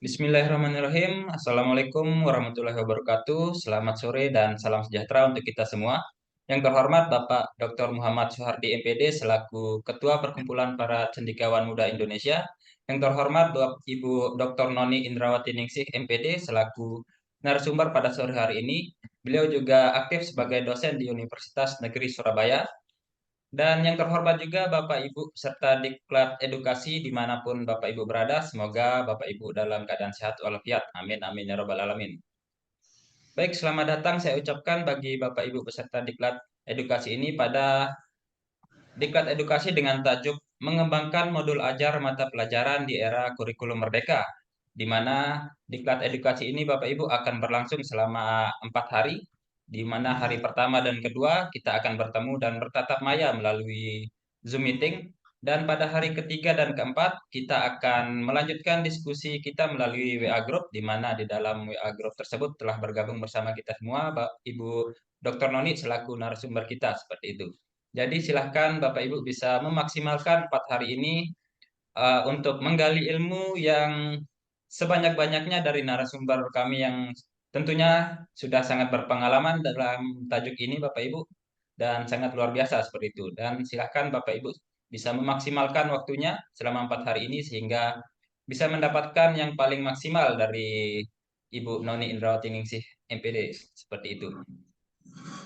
Bismillahirrahmanirrahim. Assalamualaikum warahmatullahi wabarakatuh. Selamat sore dan salam sejahtera untuk kita semua. Yang terhormat Bapak Dr. Muhammad Soehardi MPD selaku Ketua Perkumpulan Para Cendekiawan Muda Indonesia. Yang terhormat Ibu Dr. Noni Indrawati Ningsih MPD selaku narasumber pada sore hari ini. Beliau juga aktif sebagai dosen di Universitas Negeri Surabaya. Dan yang terhormat juga Bapak Ibu serta Diklat Edukasi dimanapun Bapak Ibu berada, semoga Bapak Ibu dalam keadaan sehat walafiat. Amin, amin, ya robbal alamin. Baik, selamat datang saya ucapkan bagi Bapak Ibu peserta Diklat Edukasi ini pada Diklat Edukasi dengan tajuk Mengembangkan Modul Ajar Mata Pelajaran di Era Kurikulum Merdeka, di mana Diklat Edukasi ini Bapak Ibu akan berlangsung selama 4 hari, di mana hari pertama dan kedua kita akan bertemu dan bertatap maya melalui Zoom meeting, dan pada hari ketiga dan keempat kita akan melanjutkan diskusi kita melalui WA Group, di mana di dalam WA Group tersebut telah bergabung bersama kita semua Ibu Dr. Noni selaku narasumber kita seperti itu. Jadi silahkan Bapak Ibu bisa memaksimalkan 4 hari ini untuk menggali ilmu yang sebanyak-banyaknya dari narasumber kami yang tentunya sudah sangat berpengalaman dalam tajuk ini Bapak Ibu dan sangat luar biasa seperti itu. Dan silahkan Bapak Ibu bisa memaksimalkan waktunya selama 4 hari ini sehingga bisa mendapatkan yang paling maksimal dari Ibu Noni Indrawati Ningsih MPD seperti itu.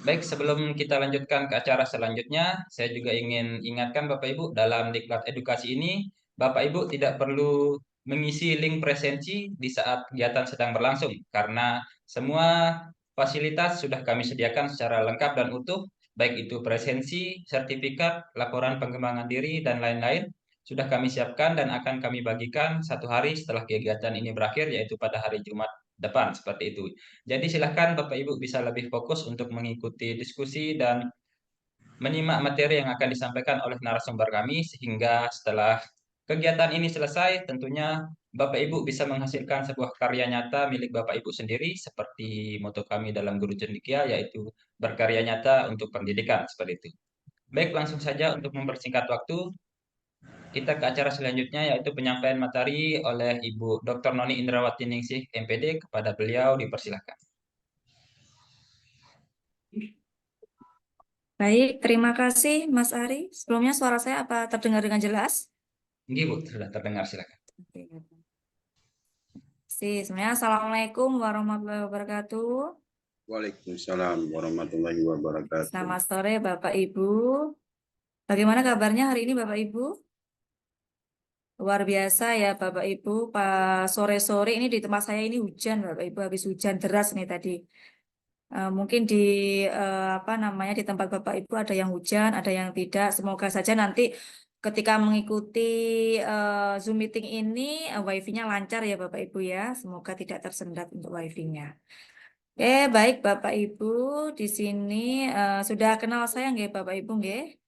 Baik, sebelum kita lanjutkan ke acara selanjutnya, saya juga ingin ingatkan Bapak Ibu, dalam Diklat Edukasi ini, Bapak Ibu tidak perlu mengisi link presensi di saat kegiatan sedang berlangsung, karena semua fasilitas sudah kami sediakan secara lengkap dan utuh, baik itu presensi, sertifikat, laporan pengembangan diri, dan lain-lain, sudah kami siapkan dan akan kami bagikan 1 hari setelah kegiatan ini berakhir, yaitu pada hari Jumat depan, seperti itu. Jadi silahkan Bapak Ibu bisa lebih fokus untuk mengikuti diskusi dan menyimak materi yang akan disampaikan oleh narasumber kami sehingga setelah kegiatan ini selesai tentunya Bapak Ibu bisa menghasilkan sebuah karya nyata milik Bapak Ibu sendiri seperti moto kami dalam Guru Cendekia yaitu berkarya nyata untuk pendidikan seperti itu. Baik, langsung saja untuk mempersingkat waktu kita ke acara selanjutnya yaitu penyampaian materi oleh Ibu Dr. Noni Indrawati Ningsih MPD. Kepada beliau dipersilakan. Baik, terima kasih Mas Ari. Sebelumnya suara saya apa terdengar dengan jelas? Nggih, Bu, sudah terdengar, silakan. Sebenarnya Assalamualaikum warahmatullahi wabarakatuh. Waalaikumsalam warahmatullahi wabarakatuh. Selamat sore Bapak Ibu. Bagaimana kabarnya hari ini Bapak Ibu? Luar biasa ya Bapak Ibu. Pas sore-sore ini di tempat saya ini hujan Bapak Ibu, habis hujan deras nih tadi. Mungkin di apa namanya di tempat Bapak Ibu ada yang hujan, ada yang tidak. Semoga saja nanti ketika mengikuti Zoom meeting ini wifi-nya lancar ya Bapak Ibu ya. Semoga tidak tersendat untuk wifi-nya. Baik Bapak Ibu, di sini sudah kenal saya nggih Bapak Ibu nggih?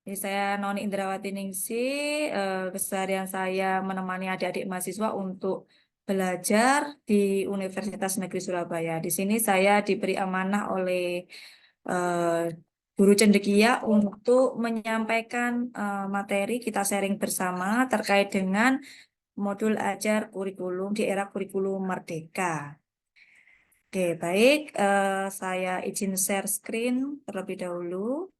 Jadi saya Noni Indrawati Ningsih, keseharian saya menemani adik-adik mahasiswa untuk belajar di Universitas Negeri Surabaya. Di sini saya diberi amanah oleh Guru Cendekia untuk menyampaikan materi kita sharing bersama terkait dengan modul ajar kurikulum di era kurikulum merdeka. Oke, baik. Saya izin share screen terlebih dahulu.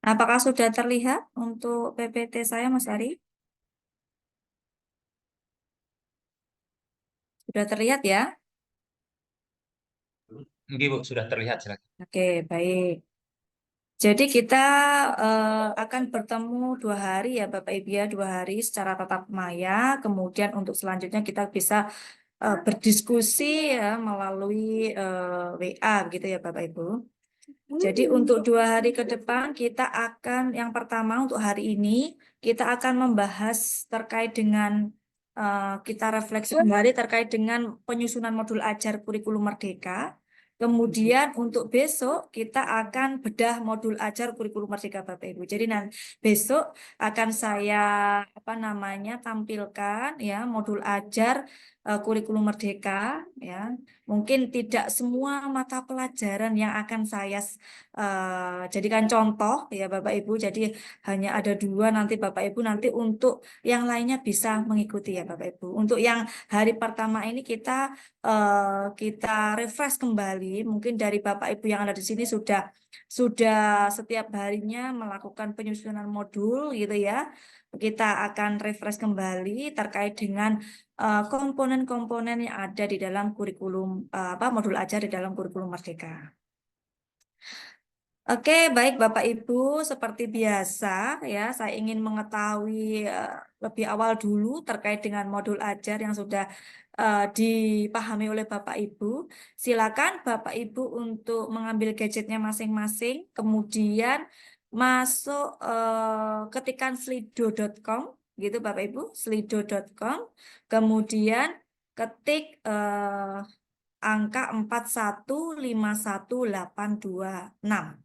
Apakah sudah terlihat untuk PPT saya, Mas Ari? Sudah terlihat ya? Nggih, Bu, sudah terlihat, silakan. Oke, baik. Jadi kita akan bertemu 2 hari ya Bapak Ibu ya, 2 hari secara tatap maya. Kemudian untuk selanjutnya kita bisa berdiskusi ya melalui WA gitu ya Bapak Ibu. Jadi untuk 2 hari ke depan kita akan yang pertama untuk hari ini kita akan membahas terkait dengan kita refleksi kembali terkait dengan penyusunan modul ajar kurikulum merdeka. Kemudian untuk besok kita akan bedah modul ajar kurikulum Merdeka Bapak Ibu. Jadi nanti besok akan saya tampilkan ya modul ajar kurikulum Merdeka ya. Mungkin tidak semua mata pelajaran yang akan saya jadikan contoh ya Bapak Ibu. Jadi hanya ada 2 nanti Bapak Ibu, nanti untuk yang lainnya bisa mengikuti ya Bapak Ibu. Untuk yang hari pertama ini kita refresh kembali. Mungkin dari Bapak Ibu yang ada di sini sudah setiap harinya melakukan penyusunan modul gitu ya. Kita akan refresh kembali terkait dengan komponen-komponen yang ada di dalam kurikulum modul ajar di dalam kurikulum Merdeka. Oke, baik Bapak Ibu, seperti biasa ya, saya ingin mengetahui lebih awal dulu terkait dengan modul ajar yang sudah dipahami oleh Bapak Ibu. Silakan Bapak Ibu untuk mengambil gadgetnya masing-masing, kemudian masuk ketikan slido.com gitu Bapak Ibu, slido.com, kemudian ketik angka 4151826.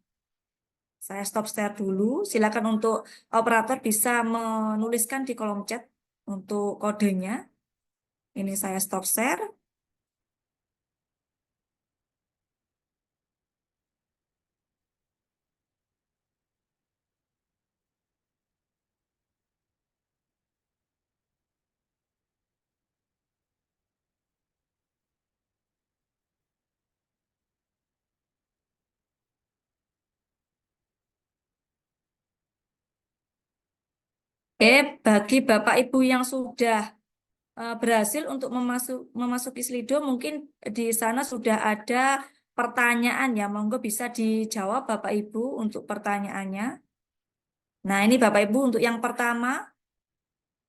Saya stop share dulu. Silakan untuk operator bisa menuliskan di kolom chat untuk kodenya. Ini saya stop share. Oke, bagi Bapak Ibu yang sudah berhasil untuk memasuki Slido, mungkin di sana sudah ada pertanyaan ya. Monggo bisa dijawab Bapak Ibu untuk pertanyaannya. Nah, ini Bapak Ibu untuk yang pertama,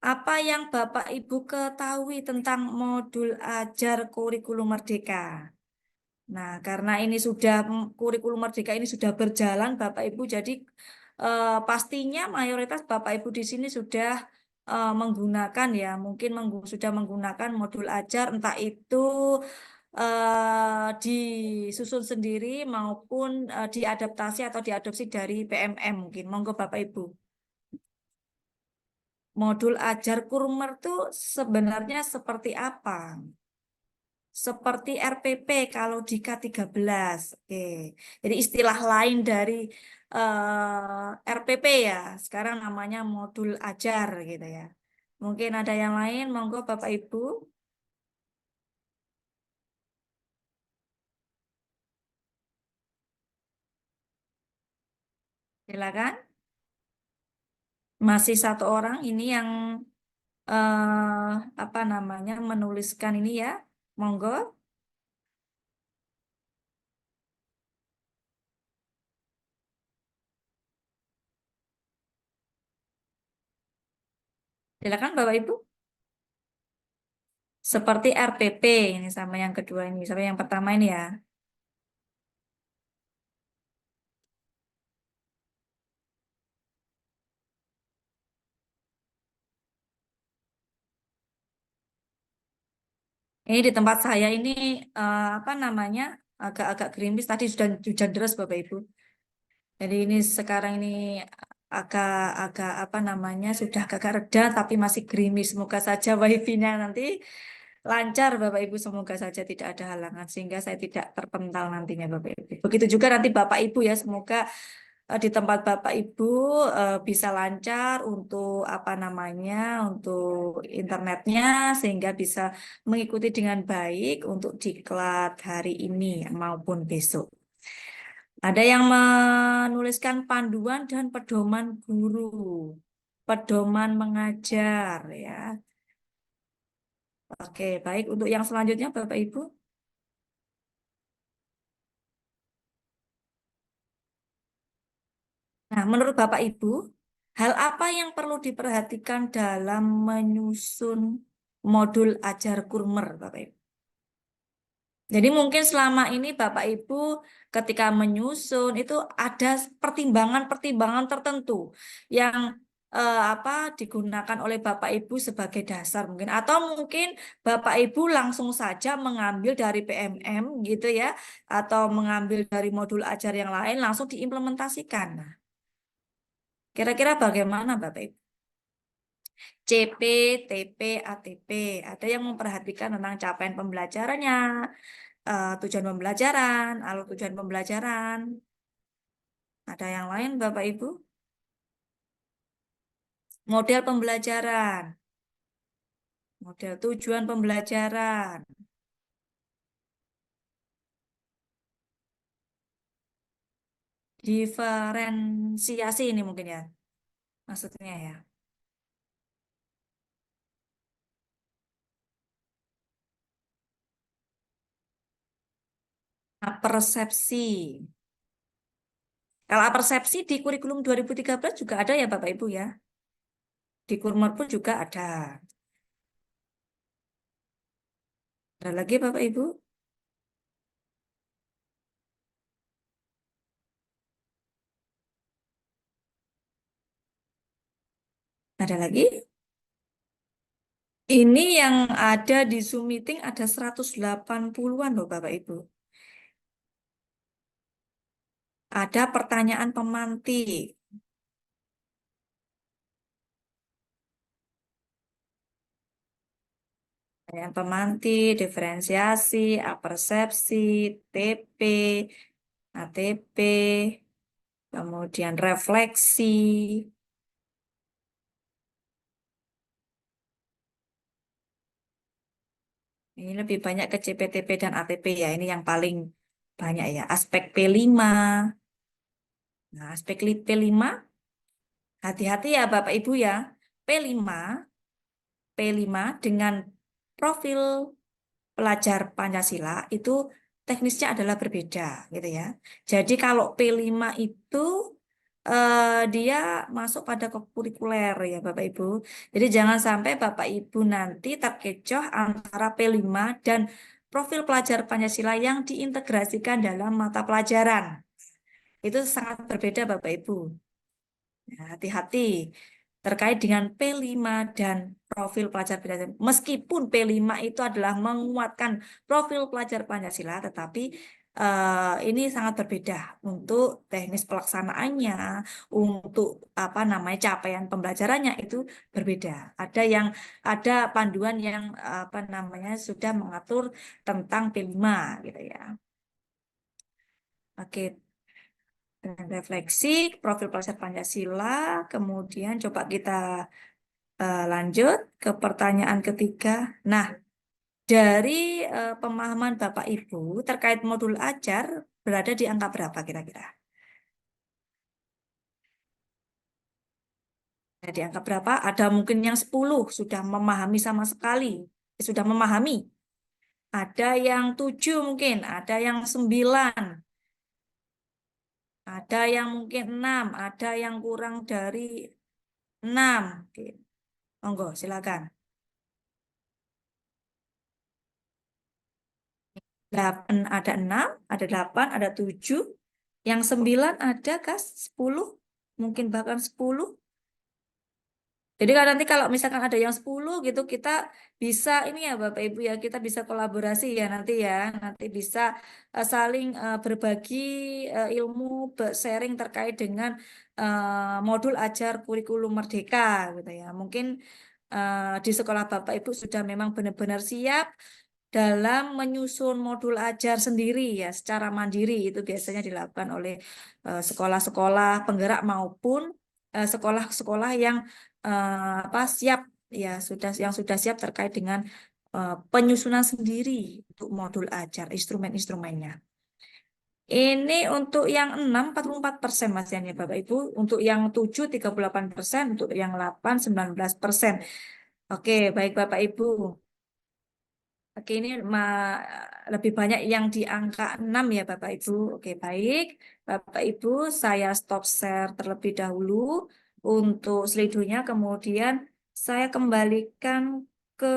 apa yang Bapak Ibu ketahui tentang modul ajar kurikulum Merdeka? Nah, karena ini kurikulum Merdeka ini sudah berjalan Bapak Ibu, jadi pastinya mayoritas Bapak Ibu di sini sudah menggunakan ya, mungkin sudah menggunakan modul ajar, entah itu disusun sendiri maupun diadaptasi atau diadopsi dari PMM mungkin. Monggo Bapak Ibu. Modul ajar Kurmer itu sebenarnya seperti apa? Seperti RPP kalau di K13. Oke. Jadi istilah lain dari RPP ya. Sekarang namanya modul ajar gitu ya. Mungkin ada yang lain, monggo Bapak Ibu. Silakan. Masih 1 orang ini yang menuliskan ini ya. Monggo. Silakan Bapak Ibu. Seperti RPP ini sama yang kedua ini, sama yang pertama ini ya. Ini di tempat saya ini agak-agak gerimis. Tadi sudah hujan deras Bapak Ibu. Jadi ini sekarang ini agak-agak sudah agak reda tapi masih gerimis. Semoga saja wifi-nya nanti lancar Bapak Ibu. Semoga saja tidak ada halangan sehingga saya tidak terpental nantinya Bapak Ibu. Begitu juga nanti Bapak Ibu ya. Semoga di tempat Bapak Ibu bisa lancar untuk untuk internetnya sehingga bisa mengikuti dengan baik untuk diklat hari ini maupun besok. Ada yang menuliskan panduan dan pedoman guru, pedoman mengajar ya. Oke, baik untuk yang selanjutnya Bapak Ibu. Nah, menurut Bapak Ibu, hal apa yang perlu diperhatikan dalam menyusun modul ajar Kurmer, Bapak Ibu? Jadi mungkin selama ini Bapak Ibu ketika menyusun itu ada pertimbangan-pertimbangan tertentu yang digunakan oleh Bapak Ibu sebagai dasar mungkin, atau mungkin Bapak Ibu langsung saja mengambil dari PMM gitu ya, atau mengambil dari modul ajar yang lain langsung diimplementasikan. Nah, kira-kira bagaimana Bapak Ibu? CP, TP, ATP. Ada yang memperhatikan tentang capaian pembelajarannya, tujuan pembelajaran, alur tujuan pembelajaran. Ada yang lain Bapak Ibu? Model pembelajaran, model tujuan pembelajaran. Diferensiasi ini mungkin ya, maksudnya ya. Persepsi. Kalau persepsi di kurikulum 2013 juga ada ya Bapak Ibu ya. Di Kurmer pun juga ada. Ada lagi Bapak Ibu? Ada lagi? Ini yang ada di Zoom meeting ada 180-an loh Bapak Ibu. Ada pertanyaan pemantik. Pertanyaan pemantik, diferensiasi, apersepsi, TP, ATP, kemudian refleksi. Ini lebih banyak ke CPTP dan ATP ya. Ini yang paling banyak ya. Aspek P5. Nah, aspek P5, hati-hati ya Bapak Ibu ya. P5, P5 dengan profil pelajar Pancasila itu teknisnya adalah berbeda gitu ya. Jadi kalau P5 itu dia masuk pada kurikuler ya Bapak Ibu. Jadi jangan sampai Bapak Ibu nanti terkecoh antara P5 dan profil pelajar Pancasila yang diintegrasikan dalam mata pelajaran. Itu sangat berbeda Bapak Ibu. Nah, hati-hati terkait dengan P5 dan profil pelajar Pancasila. Meskipun P5 itu adalah menguatkan profil pelajar Pancasila, tetapi ini sangat berbeda untuk teknis pelaksanaannya, untuk apa namanya capaian pembelajarannya itu berbeda. Ada panduan yang apa namanya sudah mengatur tentang P5 gitu ya. Oke, dengan refleksi profil pelajar Pancasila, kemudian coba kita lanjut ke pertanyaan ketiga. Nah, dari pemahaman Bapak Ibu terkait modul ajar berada di angka berapa kira-kira? Di angka berapa? Ada mungkin yang 10 sudah memahami sama sekali, sudah memahami. Ada yang 7 mungkin, ada yang 9, ada yang mungkin 6, ada yang kurang dari 6. Oke. Monggo, silakan. 8, ada 6, ada 8, ada 7. Yang 9 ada kas 10, mungkin bahkan 10. Jadi kalau nanti kalau misalkan ada yang 10 gitu kita bisa ini ya Bapak Ibu ya, kita bisa kolaborasi ya nanti ya. Nanti bisa saling berbagi ilmu, sharing terkait dengan modul ajar kurikulum Merdeka gitu ya. Mungkin di sekolah Bapak Ibu sudah memang benar-benar siap dalam menyusun modul ajar sendiri ya secara mandiri. Itu biasanya dilakukan oleh sekolah-sekolah penggerak maupun sekolah-sekolah yang apa siap ya sudah siap terkait dengan penyusunan sendiri untuk modul ajar instrumen-instrumennya. Ini untuk yang 6 44% Mas Yani Bapak Ibu, untuk yang 7 38%, untuk yang 8 19%. Oke, baik Bapak Ibu. Oke, ini lebih banyak yang di angka 6 ya Bapak Ibu. Oke, baik. Bapak Ibu, saya stop share terlebih dahulu untuk slidonya. Kemudian saya kembalikan ke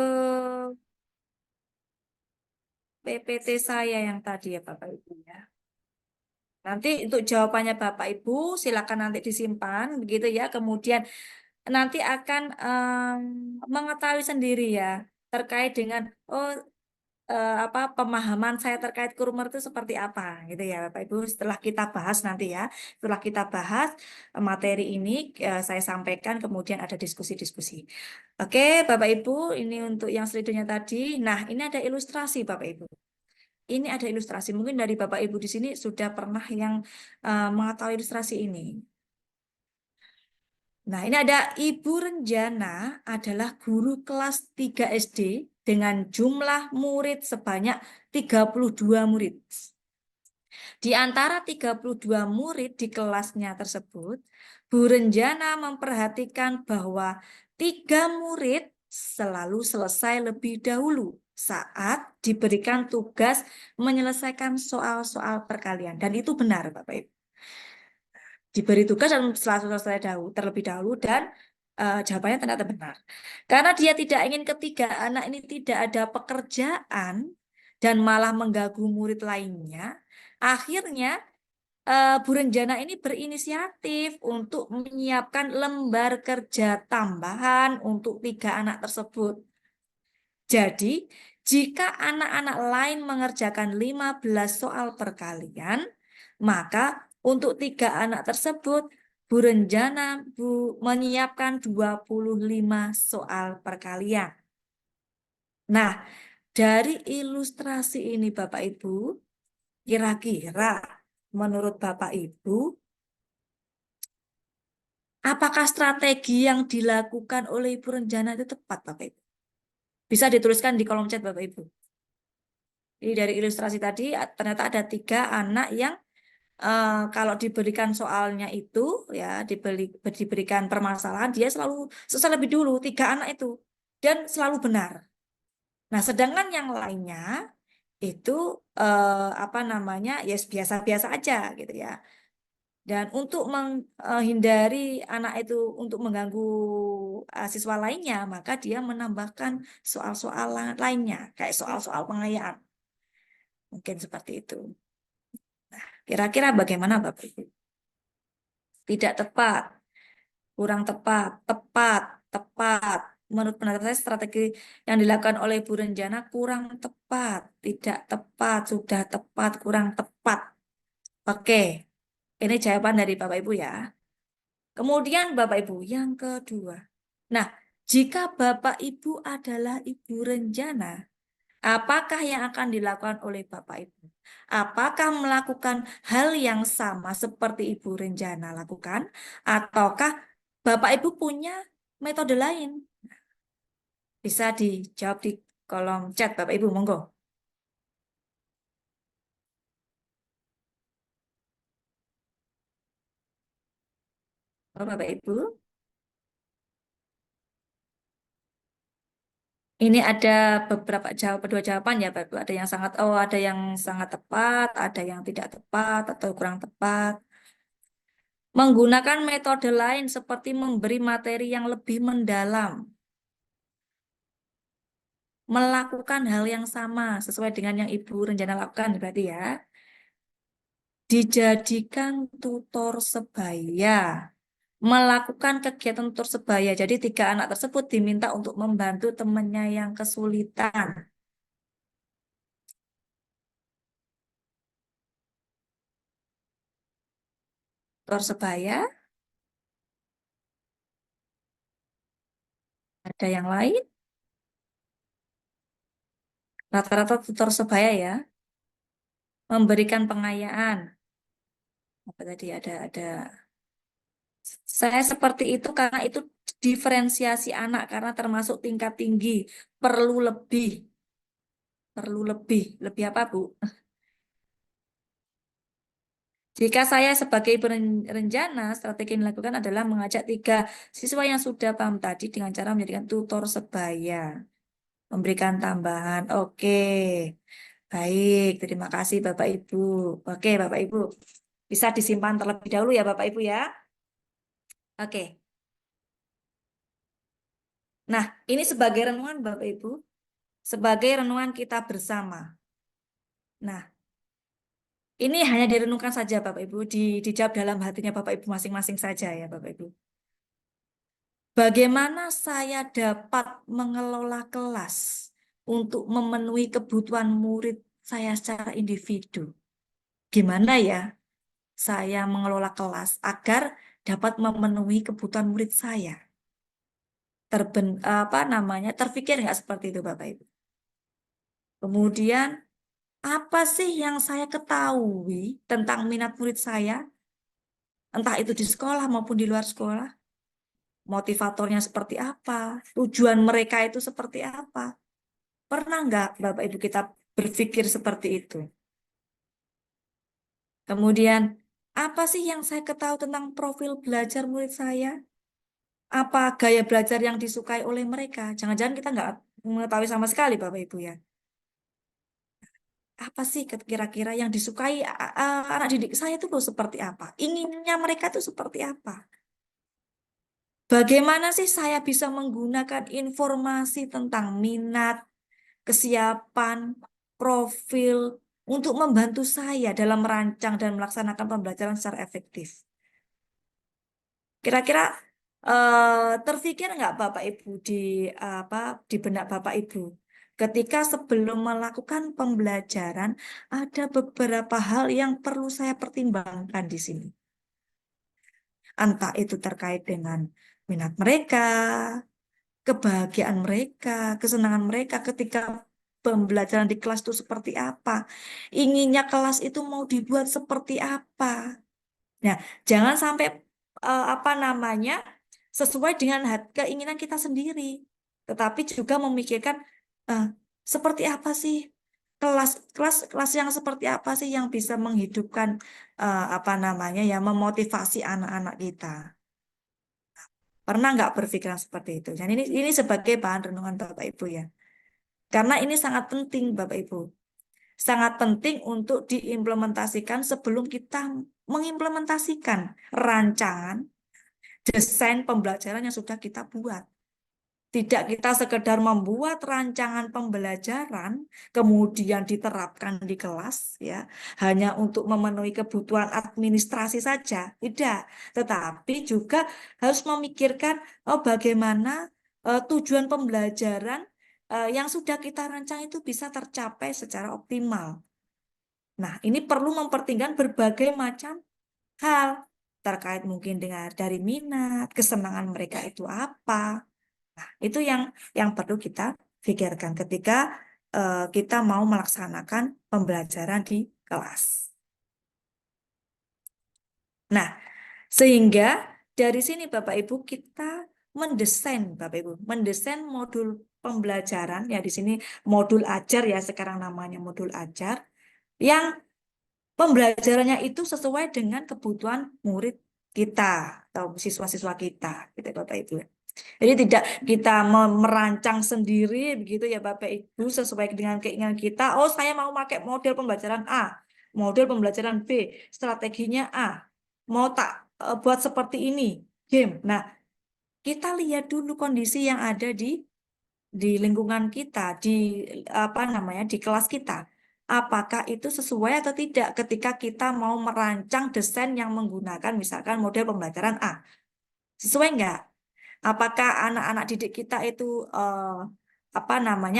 PPT saya yang tadi ya Bapak Ibu ya. Nanti untuk jawabannya Bapak Ibu silakan nanti disimpan begitu ya. Kemudian nanti akan mengetahui sendiri ya terkait dengan apa pemahaman saya terkait kurmer itu seperti apa gitu ya Bapak Ibu. Setelah kita bahas nanti ya, setelah kita bahas materi ini saya sampaikan kemudian ada diskusi-diskusi. Oke Bapak Ibu, ini untuk yang slidonya tadi. Nah, ini ada ilustrasi Bapak Ibu. Ini ada ilustrasi. Mungkin dari Bapak Ibu di sini sudah pernah yang mengetahui ilustrasi ini. Nah, ini ada Ibu Renjana adalah guru kelas 3 SD dengan jumlah murid sebanyak 32 murid. Di antara 32 murid di kelasnya tersebut, Bu Renjana memperhatikan bahwa 3 murid selalu selesai lebih dahulu saat diberikan tugas menyelesaikan soal-soal perkalian. Dan itu benar, Bapak Ibu. Diberi tugas dan selalu selesai terlebih dahulu dan jawabannya ternyata benar. Karena dia tidak ingin ketiga anak ini tidak ada pekerjaan dan malah mengganggu murid lainnya, akhirnya Bu Renjana ini berinisiatif untuk menyiapkan lembar kerja tambahan untuk 3 anak tersebut. Jadi, jika anak-anak lain mengerjakan 15 soal perkalian, maka untuk 3 anak tersebut, Bu Renjana menyiapkan 25 soal perkalian. Nah, dari ilustrasi ini Bapak Ibu, kira-kira menurut Bapak Ibu, apakah strategi yang dilakukan oleh Ibu Renjana itu tepat Bapak Ibu? Bisa dituliskan di kolom chat Bapak Ibu. Jadi dari ilustrasi tadi ternyata ada 3 anak yang kalau diberikan soalnya itu ya diberikan permasalahan dia selalu selesai lebih dulu 3 anak itu dan selalu benar. Nah, sedangkan yang lainnya itu apa namanya ya biasa-biasa aja gitu ya. Dan untuk menghindari anak itu untuk mengganggu siswa lainnya, maka dia menambahkan soal-soal lainnya kayak soal-soal pengayaan. Mungkin seperti itu. Kira-kira bagaimana Bapak Ibu? Tidak tepat, kurang tepat, tepat, tepat. Menurut pendapat saya strategi yang dilakukan oleh Bu Renjana kurang tepat, tidak tepat, sudah tepat, kurang tepat. Oke, ini jawaban dari Bapak Ibu ya. Kemudian Bapak Ibu yang kedua. Nah, jika Bapak Ibu adalah Ibu Renjana, apakah yang akan dilakukan oleh Bapak Ibu? Apakah melakukan hal yang sama seperti Ibu Renjana lakukan? Ataukah Bapak Ibu punya metode lain? Bisa dijawab di kolom chat Bapak Ibu, monggo. Oh, Bapak Ibu. Ini ada beberapa kedua jawaban ya, Bapak Ibu. Ada yang sangat tepat, ada yang tidak tepat atau kurang tepat. Menggunakan metode lain seperti memberi materi yang lebih mendalam. Melakukan hal yang sama sesuai dengan yang Ibu rencana lakukan berarti ya. Dijadikan tutor sebaya. Melakukan kegiatan tutor sebaya. Jadi 3 anak tersebut diminta untuk membantu temannya yang kesulitan. Tutor sebaya. Ada yang lain? Rata-rata tutor sebaya ya. Memberikan pengayaan. Apa tadi ada. Saya seperti itu karena itu diferensiasi anak karena termasuk tingkat tinggi. Perlu lebih. Perlu lebih. Lebih apa, Bu? Jika saya sebagai perencana, strategi yang dilakukan adalah mengajak 3 siswa yang sudah paham tadi dengan cara menjadikan tutor sebaya. Memberikan tambahan. Oke. Baik, terima kasih Bapak Ibu. Oke, Bapak Ibu. Bisa disimpan terlebih dahulu ya Bapak Ibu ya. Oke. Nah, ini sebagai renungan Bapak Ibu. Sebagai renungan kita bersama. Nah, ini hanya direnungkan saja Bapak Ibu. Dijawab dalam hatinya Bapak Ibu masing-masing saja ya Bapak Ibu. Bagaimana saya dapat mengelola kelas untuk memenuhi kebutuhan murid saya secara individu? Gimana ya saya mengelola kelas agar dapat memenuhi kebutuhan murid saya? Terpikir nggak seperti itu, Bapak Ibu? Kemudian, apa sih yang saya ketahui tentang minat murid saya? Entah itu di sekolah maupun di luar sekolah. Motivatornya seperti apa? Tujuan mereka itu seperti apa? Pernah nggak Bapak Ibu kita berpikir seperti itu? Kemudian, apa sih yang saya ketahui tentang profil belajar murid saya? Apa gaya belajar yang disukai oleh mereka? Jangan-jangan kita nggak mengetahui sama sekali, Bapak Ibu ya. Apa sih kira-kira yang disukai anak didik saya itu loh seperti apa? Inginnya mereka itu seperti apa? Bagaimana sih saya bisa menggunakan informasi tentang minat, kesiapan, profil untuk membantu saya dalam merancang dan melaksanakan pembelajaran secara efektif? Kira-kira terpikir nggak Bapak Ibu di benak Bapak Ibu ketika sebelum melakukan pembelajaran ada beberapa hal yang perlu saya pertimbangkan di sini. Entah itu terkait dengan minat mereka, kebahagiaan mereka, kesenangan mereka ketika pembelajaran di kelas itu seperti apa. Inginnya kelas itu mau dibuat seperti apa. Nah, jangan sampai sesuai dengan keinginan kita sendiri, tetapi juga memikirkan eh, seperti apa sih kelas yang seperti apa sih yang bisa menghidupkan memotivasi anak-anak kita. Pernah nggak berpikiran seperti itu? Dan ini sebagai bahan renungan Bapak Ibu ya, karena ini sangat penting Bapak Ibu. Sangat penting untuk diimplementasikan sebelum kita mengimplementasikan rancangan desain pembelajaran yang sudah kita buat. Tidak kita sekedar membuat rancangan pembelajaran, kemudian diterapkan di kelas, ya, hanya untuk memenuhi kebutuhan administrasi saja. Tidak, tetapi juga harus memikirkan bagaimana tujuan pembelajaran yang sudah kita rancang itu bisa tercapai secara optimal. Nah, ini perlu mempertimbangkan berbagai macam hal terkait mungkin dengan dari minat, kesenangan mereka itu apa. Nah, itu yang perlu kita pikirkan ketika kita mau melaksanakan pembelajaran di kelas. Nah, sehingga dari sini Bapak Ibu kita mendesain modul pembelajaran ya di sini modul ajar ya sekarang namanya modul ajar yang pembelajarannya itu sesuai dengan kebutuhan murid kita atau siswa-siswa kita, gitu Bapak Ibu. Jadi tidak kita merancang sendiri begitu ya Bapak Ibu sesuai dengan keinginan kita. Oh, saya mau pakai model pembelajaran A, model pembelajaran B, strateginya A. Mau tak buat seperti ini, game. Nah, kita lihat dulu kondisi yang ada di lingkungan kita, di kelas kita. Apakah itu sesuai atau tidak ketika kita mau merancang desain yang menggunakan misalkan model pembelajaran A. Sesuai enggak? Apakah anak-anak didik kita itu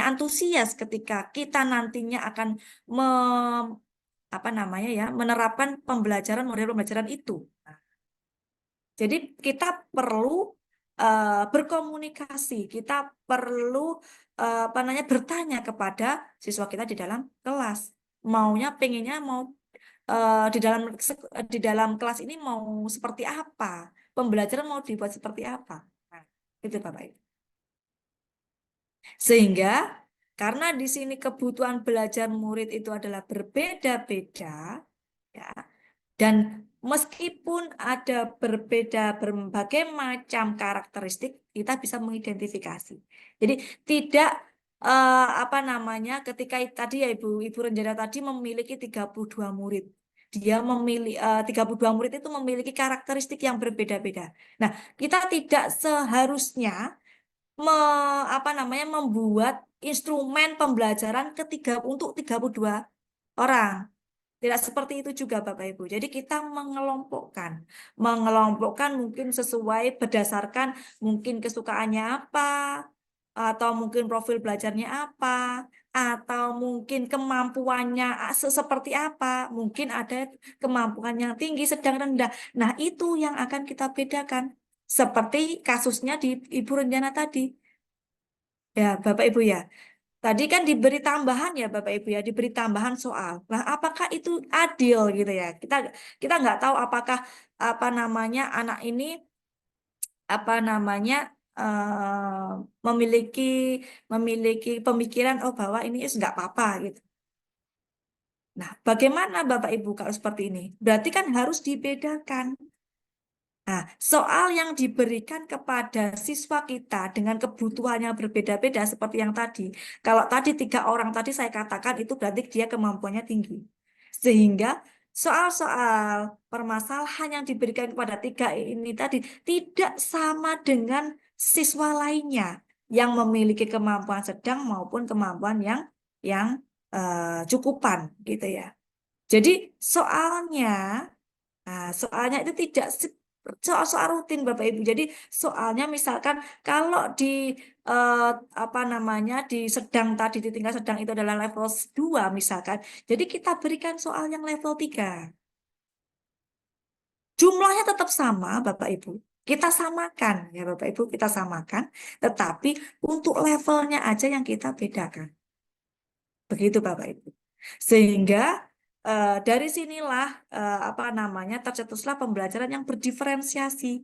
antusias ketika kita nantinya akan menerapkan model pembelajaran itu. Jadi kita perlu berkomunikasi, kita perlu bertanya kepada siswa kita di dalam kelas. Pengennya mau di dalam kelas ini mau seperti apa? Pembelajaran mau dibuat seperti apa? Nah, itu Bapak Ibu. Sehingga karena di sini kebutuhan belajar murid itu adalah berbeda-beda, ya, dan meskipun ada berbagai macam karakteristik, kita bisa mengidentifikasi. Jadi tidak ketika tadi ya Ibu Renjana tadi memiliki 32 murid. Dia memilih 32 murid itu memiliki karakteristik yang berbeda-beda. Nah, kita tidak seharusnya membuat instrumen pembelajaran untuk 32 orang. Tidak seperti itu juga Bapak Ibu. Jadi kita mengelompokkan mungkin sesuai berdasarkan mungkin kesukaannya apa, atau mungkin profil belajarnya apa, atau mungkin kemampuannya seperti apa. Mungkin ada kemampuan yang tinggi, sedang, rendah. Nah, itu yang akan kita bedakan. Seperti kasusnya di Ibu Renjana tadi. Ya, Bapak Ibu ya. Tadi kan diberi tambahan ya Bapak Ibu ya, diberi tambahan soal. Nah, apakah itu adil gitu ya? Kita nggak tahu apakah apa namanya anak ini apa namanya memiliki memiliki pemikiran oh bahwa ini nggak apa-apa gitu. Nah, bagaimana Bapak Ibu kalau seperti ini? Berarti kan harus dibedakan. Nah, soal yang diberikan kepada siswa kita dengan kebutuhan yang berbeda-beda seperti yang tadi. Kalau tadi 3 orang tadi saya katakan itu berarti dia kemampuannya tinggi. Sehingga soal-soal permasalahan yang diberikan kepada 3 ini tadi tidak sama dengan siswa lainnya yang memiliki kemampuan sedang maupun kemampuan yang cukupan gitu ya. Jadi soalnya soalnya itu tidak soal-soal rutin Bapak Ibu. Jadi soalnya misalkan kalau di eh, apa namanya di sedang tadi di tingkat sedang itu adalah level 2 misalkan. Jadi kita berikan soal yang level 3. Jumlahnya tetap sama Bapak Ibu. Kita samakan ya Bapak Ibu, kita samakan, tetapi untuk levelnya aja yang kita bedakan. Begitu Bapak Ibu. Sehingga dari sinilah apa namanya tercetuslah pembelajaran yang berdiferensiasi.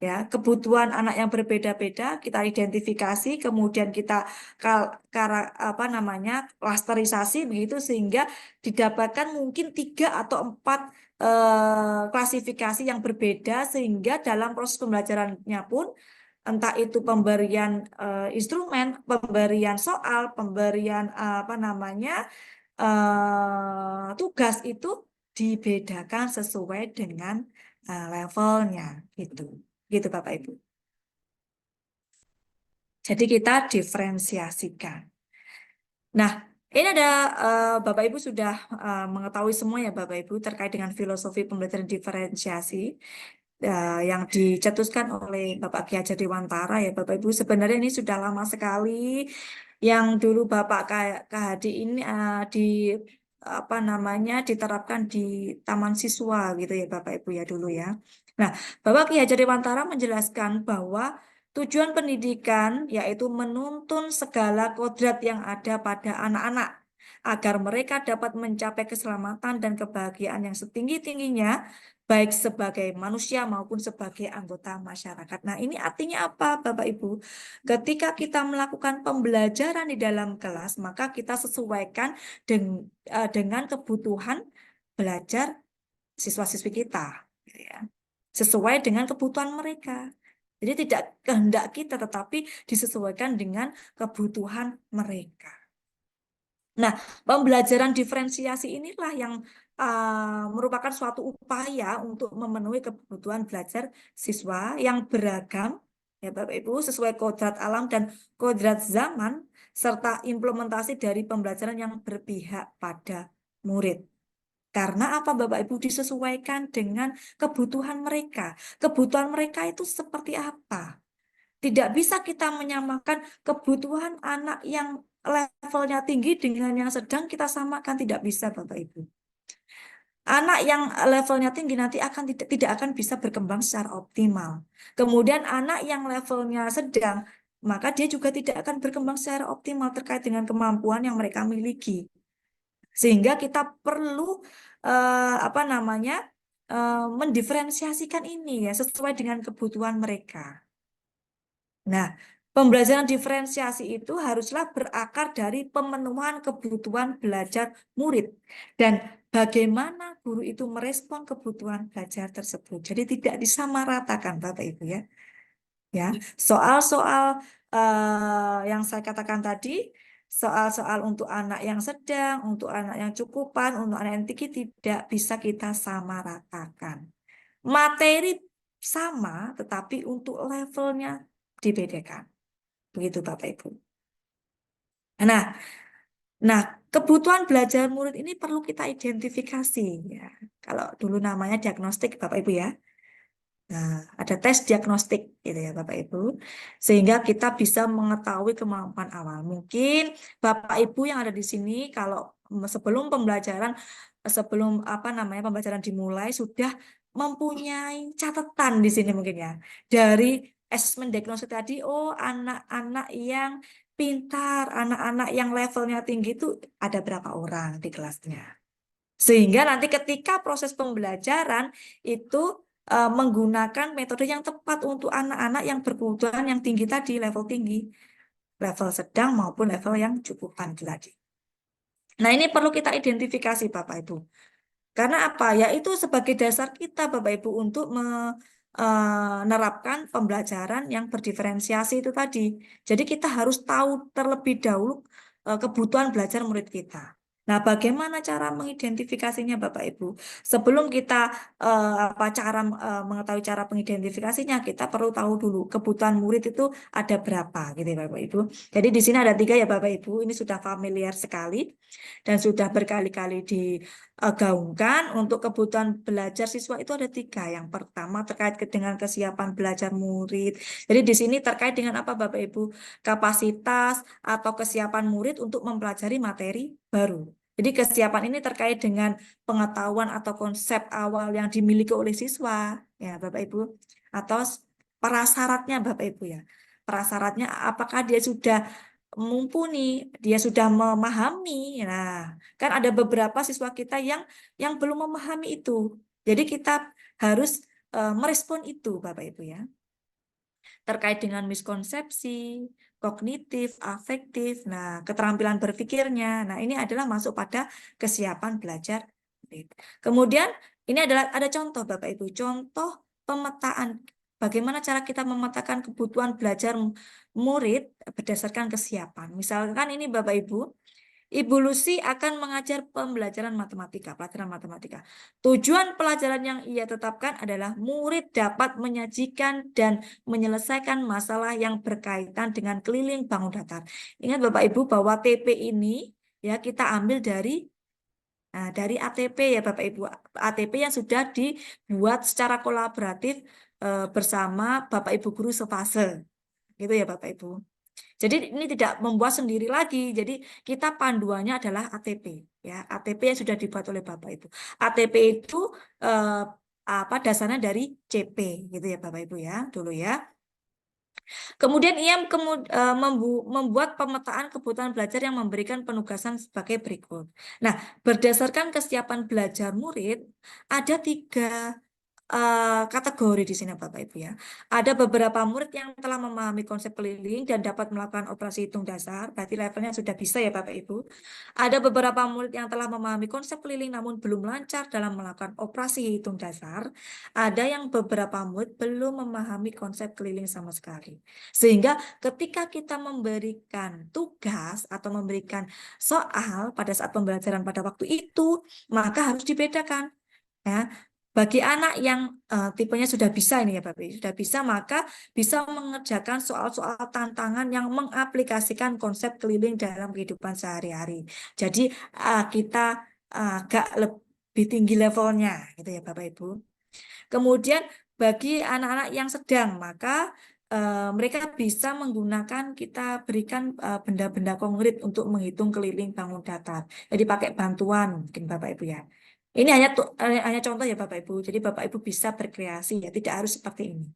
Ya, kebutuhan anak yang berbeda-beda kita identifikasi, kemudian kita apa namanya klasterisasi begitu sehingga didapatkan mungkin 3 atau 4 klasifikasi yang berbeda sehingga dalam proses pembelajarannya pun entah itu pemberian instrumen, pemberian soal, pemberian apa namanya tugas itu dibedakan sesuai dengan levelnya gitu. Gitu Bapak Ibu. Jadi kita diferensiasikan. Nah, ini ada Bapak Ibu sudah mengetahui semua ya Bapak Ibu terkait dengan filosofi pembelajaran diferensiasi yang dicetuskan oleh Bapak Ki Hajar Dewantara ya Bapak Ibu. Sebenarnya ini sudah lama sekali yang dulu Bapak KHD ini di apa namanya diterapkan di taman siswa gitu ya Bapak Ibu ya dulu ya. Nah, Bapak Ki Hajar Dewantara menjelaskan bahwa tujuan pendidikan yaitu menuntun segala kodrat yang ada pada anak-anak agar mereka dapat mencapai keselamatan dan kebahagiaan yang setinggi-tingginya baik sebagai manusia maupun sebagai anggota masyarakat. Nah, ini artinya apa, Bapak Ibu? Ketika kita melakukan pembelajaran di dalam kelas, maka kita sesuaikan dengan kebutuhan belajar siswa-siswi kita, gitu ya. Sesuai dengan kebutuhan mereka. Jadi tidak kehendak kita, tetapi disesuaikan dengan kebutuhan mereka. Nah, pembelajaran diferensiasi inilah yang merupakan suatu upaya untuk memenuhi kebutuhan belajar siswa yang beragam, ya Bapak Ibu, sesuai kodrat alam dan kodrat zaman, serta implementasi dari pembelajaran yang berpihak pada murid. Karena apa Bapak Ibu disesuaikan dengan kebutuhan mereka. Kebutuhan mereka itu seperti apa? Tidak bisa kita menyamakan kebutuhan anak yang levelnya tinggi dengan yang sedang kita samakan, tidak bisa Bapak Ibu. Anak yang levelnya tinggi nanti tidak akan bisa berkembang secara optimal. Kemudian anak yang levelnya sedang, maka dia juga tidak akan berkembang secara optimal terkait dengan kemampuan yang mereka miliki. Sehingga kita perlu apa namanya mendiferensiasikan ini ya sesuai dengan kebutuhan mereka. Nah, pembelajaran diferensiasi itu haruslah berakar dari pemenuhan kebutuhan belajar murid dan bagaimana guru itu merespon kebutuhan belajar tersebut. Jadi tidak disamaratakan, Bapak Ibu ya. Ya, soal-soal yang saya katakan tadi, soal-soal untuk anak yang sedang, untuk anak yang cukupan, untuk anak yang tinggi tidak bisa kita samaratakan. Materi sama, tetapi untuk levelnya dibedakan. Begitu Bapak Ibu. Nah, nah kebutuhan belajar murid ini perlu kita identifikasi ya. Kalau dulu namanya diagnostik Bapak Ibu ya. Nah, ada tes diagnostik gitu ya Bapak Ibu. Sehingga kita bisa mengetahui kemampuan awal. Mungkin Bapak Ibu yang ada di sini kalau sebelum pembelajaran dimulai sudah mempunyai catatan di sini mungkin ya. Dari asesmen diagnostik tadi, oh anak-anak yang pintar, anak-anak yang levelnya tinggi itu ada berapa orang di kelasnya. Sehingga nanti ketika proses pembelajaran itu menggunakan metode yang tepat untuk anak-anak yang berkebutuhan yang tinggi tadi, level tinggi, level sedang maupun level yang cukup tadi. Nah, ini perlu kita identifikasi Bapak Ibu. Karena apa? Ya itu sebagai dasar kita Bapak Ibu untuk menerapkan pembelajaran yang berdiferensiasi itu tadi. Jadi kita harus tahu terlebih dahulu kebutuhan belajar murid kita. Nah, bagaimana cara mengidentifikasinya Bapak Ibu? Sebelum kita mengetahui cara mengidentifikasinya, kita perlu tahu dulu kebutuhan murid itu ada berapa gitu ya Bapak Ibu. Jadi di sini ada 3 ya Bapak Ibu, ini sudah familiar sekali dan sudah berkali-kali digaungkan. Untuk kebutuhan belajar siswa itu ada 3. Yang pertama terkait dengan kesiapan belajar murid. Jadi di sini terkait dengan apa Bapak Ibu? Kapasitas atau kesiapan murid untuk mempelajari materi baru. Jadi kesiapan ini terkait dengan pengetahuan atau konsep awal yang dimiliki oleh siswa, ya Bapak Ibu, atau prasyaratnya Bapak Ibu ya. Prasyaratnya apakah dia sudah mumpuni, dia sudah memahami. Nah, kan ada beberapa siswa kita yang belum memahami itu. Jadi kita harus merespon itu Bapak Ibu ya. Terkait dengan miskonsepsi, kognitif, afektif, nah keterampilan berpikirnya. Nah, ini adalah masuk pada kesiapan belajar. Kemudian ini adalah ada contoh Bapak Ibu, contoh pemetaan bagaimana cara kita memetakan kebutuhan belajar murid berdasarkan kesiapan. Misalkan ini Bapak Ibu, Ibu Lucy akan mengajar pembelajaran matematika, pelajaran matematika. Tujuan pelajaran yang ia tetapkan adalah murid dapat menyajikan dan menyelesaikan masalah yang berkaitan dengan keliling bangun datar. Ingat Bapak Ibu bahwa TP ini ya kita ambil dari ATP ya Bapak Ibu. ATP yang sudah dibuat secara kolaboratif bersama Bapak Ibu guru sefase. Gitu ya Bapak Ibu. Jadi ini tidak membuat sendiri lagi. Jadi kita panduannya adalah ATP ya. ATP yang sudah dibuat oleh Bapak Ibu. ATP itu dasarnya dari CP gitu ya Bapak Ibu ya, dulu ya. Kemudian ia membuat pemetaan kebutuhan belajar yang memberikan penugasan sebagai berikut. Nah, berdasarkan kesiapan belajar murid, ada 3 kategori di sini Bapak Ibu ya. Ada beberapa murid yang telah memahami konsep keliling dan dapat melakukan operasi hitung dasar, berarti levelnya sudah bisa ya Bapak Ibu. Ada beberapa murid yang telah memahami konsep keliling namun belum lancar dalam melakukan operasi hitung dasar. Ada yang beberapa murid belum memahami konsep keliling sama sekali. Sehingga ketika kita memberikan tugas atau memberikan soal pada saat pembelajaran pada waktu itu, maka harus dibedakan ya. Bagi anak yang tipenya sudah bisa ini ya Bapak Ibu, sudah bisa maka bisa mengerjakan soal-soal tantangan yang mengaplikasikan konsep keliling dalam kehidupan sehari-hari. Jadi kita agak lebih tinggi levelnya gitu ya Bapak Ibu. Kemudian bagi anak-anak yang sedang maka mereka bisa menggunakan kita berikan benda-benda konkret untuk menghitung keliling bangun datar. Jadi pakai bantuan mungkin Bapak Ibu ya. Ini hanya contoh ya Bapak Ibu. Jadi Bapak Ibu bisa berkreasi ya, tidak harus seperti ini.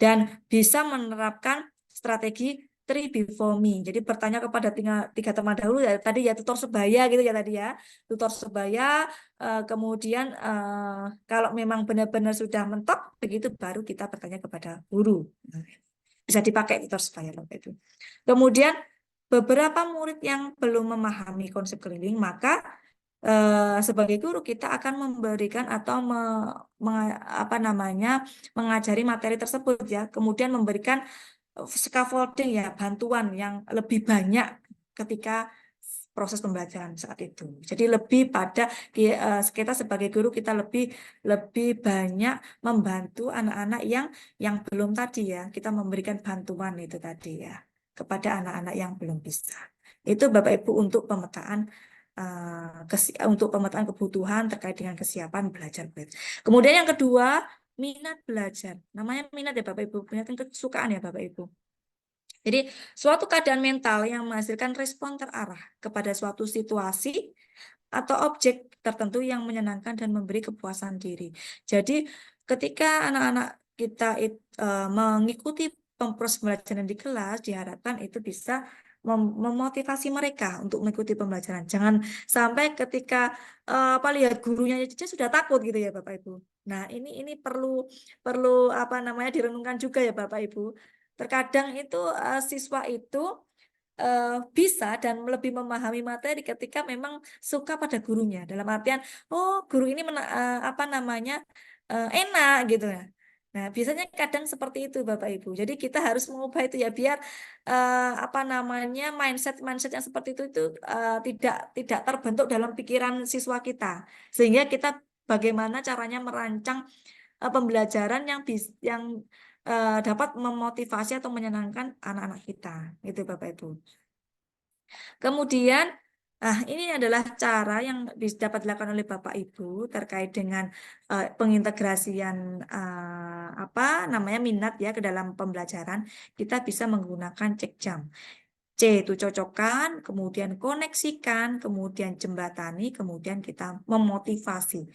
Dan bisa menerapkan strategi 3 before me. Jadi bertanya kepada 3 teman dahulu ya tadi ya tutor sebaya gitu ya tadi ya. Tutor sebaya kemudian kalau memang benar-benar sudah mentok begitu baru kita bertanya kepada guru. Bisa dipakai tutor sebaya Bapak Ibu. Kemudian beberapa murid yang belum memahami konsep keliling maka sebagai guru kita akan memberikan atau mengajari materi tersebut ya, kemudian memberikan scaffolding ya, bantuan yang lebih banyak ketika proses pembelajaran saat itu. Jadi lebih pada kita sebagai guru kita lebih banyak membantu anak-anak yang belum tadi ya, kita memberikan bantuan itu tadi ya kepada anak-anak yang belum bisa. Itu Bapak Ibu untuk pemetaan untuk pemetaan kebutuhan terkait dengan kesiapan belajar. Kemudian yang kedua, minat belajar. Namanya minat ya Bapak Ibu, minat dan kesukaan ya Bapak Ibu. Jadi suatu keadaan mental yang menghasilkan respon terarah kepada suatu situasi atau objek tertentu yang menyenangkan dan memberi kepuasan diri. Jadi ketika anak-anak kita mengikuti proses pembelajaran di kelas, diharapkan itu bisa memotivasi mereka untuk mengikuti pembelajaran. Jangan sampai ketika lihat gurunya aja sudah takut gitu ya Bapak Ibu. Nah, ini perlu direnungkan juga ya Bapak Ibu. Terkadang itu siswa itu bisa dan lebih memahami materi ketika memang suka pada gurunya. Dalam artian, oh guru ini enak gitu ya. Nah, biasanya kadang seperti itu Bapak Ibu. Jadi kita harus mengubah itu ya biar mindset yang seperti itu tidak terbentuk dalam pikiran siswa kita. Sehingga kita bagaimana caranya merancang pembelajaran yang dapat memotivasi atau menyenangkan anak-anak kita, gitu Bapak Ibu. Kemudian, ini adalah cara yang dapat dilakukan oleh Bapak Ibu terkait dengan pengintegrasian minat ya ke dalam pembelajaran. Kita bisa menggunakan cek jam. C itu cocokkan, kemudian koneksikan, kemudian jembatani, kemudian kita memotivasi.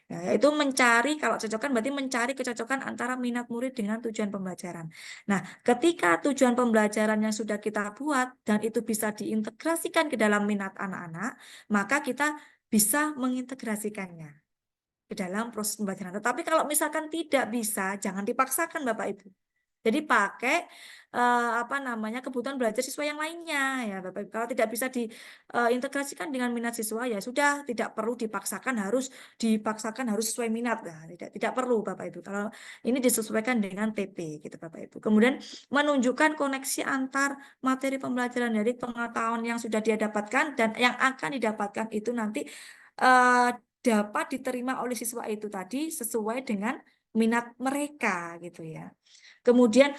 Ya, itu mencari, kalau cocokkan berarti mencari kecocokan antara minat murid dengan tujuan pembelajaran. Nah, ketika tujuan pembelajaran yang sudah kita buat dan itu bisa diintegrasikan ke dalam minat anak-anak, maka kita bisa mengintegrasikannya ke dalam proses pembelajaran. Tetapi kalau misalkan tidak bisa, jangan dipaksakan Bapak Ibu. Jadi pakai kebutuhan belajar siswa yang lainnya ya Bapak Ibu. Kalau tidak bisa diintegrasikan dengan minat siswa ya sudah tidak perlu dipaksakan harus sesuai minat. Nah, tidak perlu Bapak Ibu. Kalau ini disesuaikan dengan TP gitu Bapak Ibu. Kemudian menunjukkan koneksi antar materi pembelajaran dari pengetahuan yang sudah dia dapatkan dan yang akan didapatkan itu nanti dapat diterima oleh siswa itu tadi sesuai dengan minat mereka gitu ya. Kemudian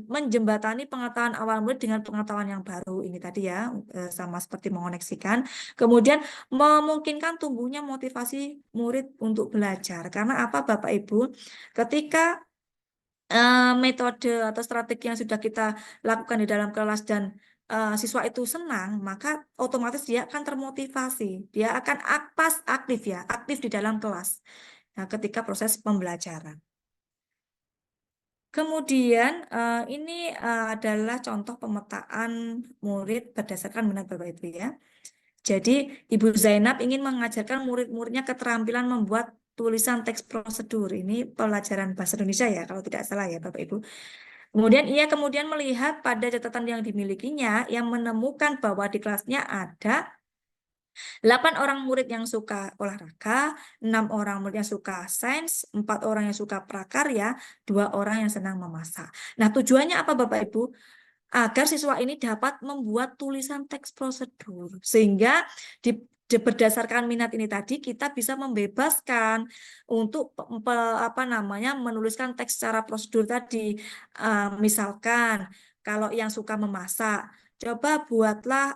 menjembatani pengetahuan awal murid dengan pengetahuan yang baru ini tadi ya, sama seperti mengoneksikan. Kemudian memungkinkan tumbuhnya motivasi murid untuk belajar. Karena apa Bapak Ibu? Ketika metode atau strategi yang sudah kita lakukan di dalam kelas dan siswa itu senang, maka otomatis dia akan termotivasi. Dia akan aktif di dalam kelas. Nah, ketika proses pembelajaran. Kemudian ini adalah contoh pemetaan murid berdasarkan minat Bapak Ibu ya. Jadi Ibu Zainab ingin mengajarkan murid-muridnya keterampilan membuat tulisan teks prosedur. Ini pelajaran bahasa Indonesia ya kalau tidak salah ya Bapak Ibu. Kemudian ia melihat pada catatan yang dimilikinya yang menemukan bahwa di kelasnya ada 8 orang murid yang suka olahraga, 6 orang murid yang suka sains, 4 orang yang suka prakarya, 2 orang yang senang memasak. Nah, tujuannya apa Bapak Ibu? Agar siswa ini dapat membuat tulisan teks prosedur. Sehingga berdasarkan minat ini tadi kita bisa membebaskan untuk menuliskan teks secara prosedur tadi. Misalkan kalau yang suka memasak, coba buatlah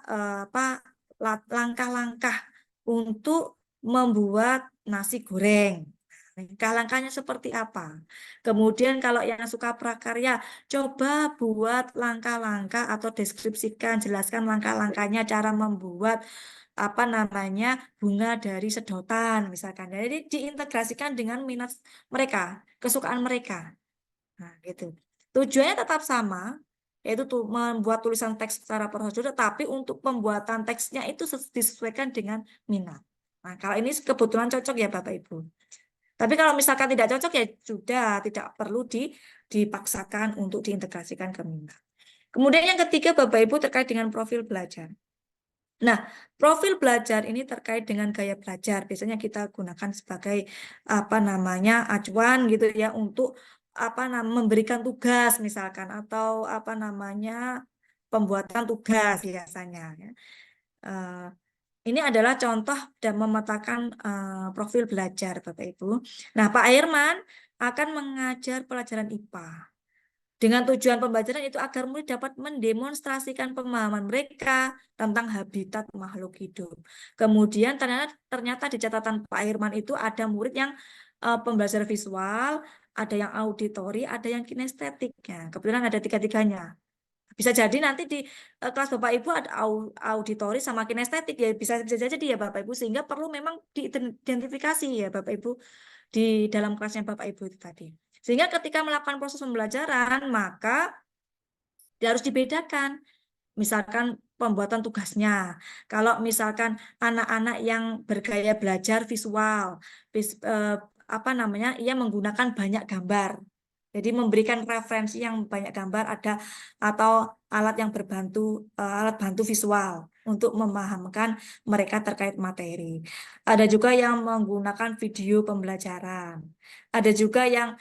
langkah-langkah untuk membuat nasi goreng. Langkah-langkahnya seperti apa? Kemudian kalau yang suka prakarya, coba buat langkah-langkah atau deskripsikan, jelaskan langkah-langkahnya cara membuat bunga dari sedotan misalkan. Jadi diintegrasikan dengan minat mereka, kesukaan mereka. Nah, gitu. Tujuannya tetap sama, yaitu membuat tulisan teks secara prosedur, tapi untuk pembuatan teksnya itu disesuaikan dengan minat. Nah, kalau ini kebetulan cocok ya Bapak Ibu. Tapi kalau misalkan tidak cocok ya sudah tidak perlu dipaksakan untuk diintegrasikan ke minat. Kemudian yang ketiga Bapak Ibu terkait dengan profil belajar. Nah, profil belajar ini terkait dengan gaya belajar. Biasanya kita gunakan sebagai acuan gitu ya untuk memberikan tugas misalkan atau pembuatan tugas biasanya ya. Ini adalah contoh dan memetakan profil belajar Bapak Ibu. Nah, Pak Airman akan mengajar pelajaran IPA. Dengan tujuan pembelajaran itu agar murid dapat mendemonstrasikan pemahaman mereka tentang habitat makhluk hidup. Kemudian ternyata di catatan Pak Herman itu ada murid yang pembelajaran visual, ada yang auditori, ada yang kinestetik. Ya, kebetulan ada tiga-tiganya. Bisa jadi nanti di kelas Bapak Ibu ada auditori sama kinestetik ya, bisa jadi ya Bapak Ibu, sehingga perlu memang diidentifikasi ya Bapak Ibu di dalam kelasnya Bapak Ibu itu tadi. Sehingga ketika melakukan proses pembelajaran, maka dia harus dibedakan. Misalkan pembuatan tugasnya. Kalau misalkan anak-anak yang bergaya belajar visual, apa namanya, ia menggunakan banyak gambar. Jadi memberikan referensi yang banyak gambar ada atau alat yang berbantu, alat bantu visual untuk memahamkan mereka terkait materi. Ada juga yang menggunakan video pembelajaran. Ada juga yang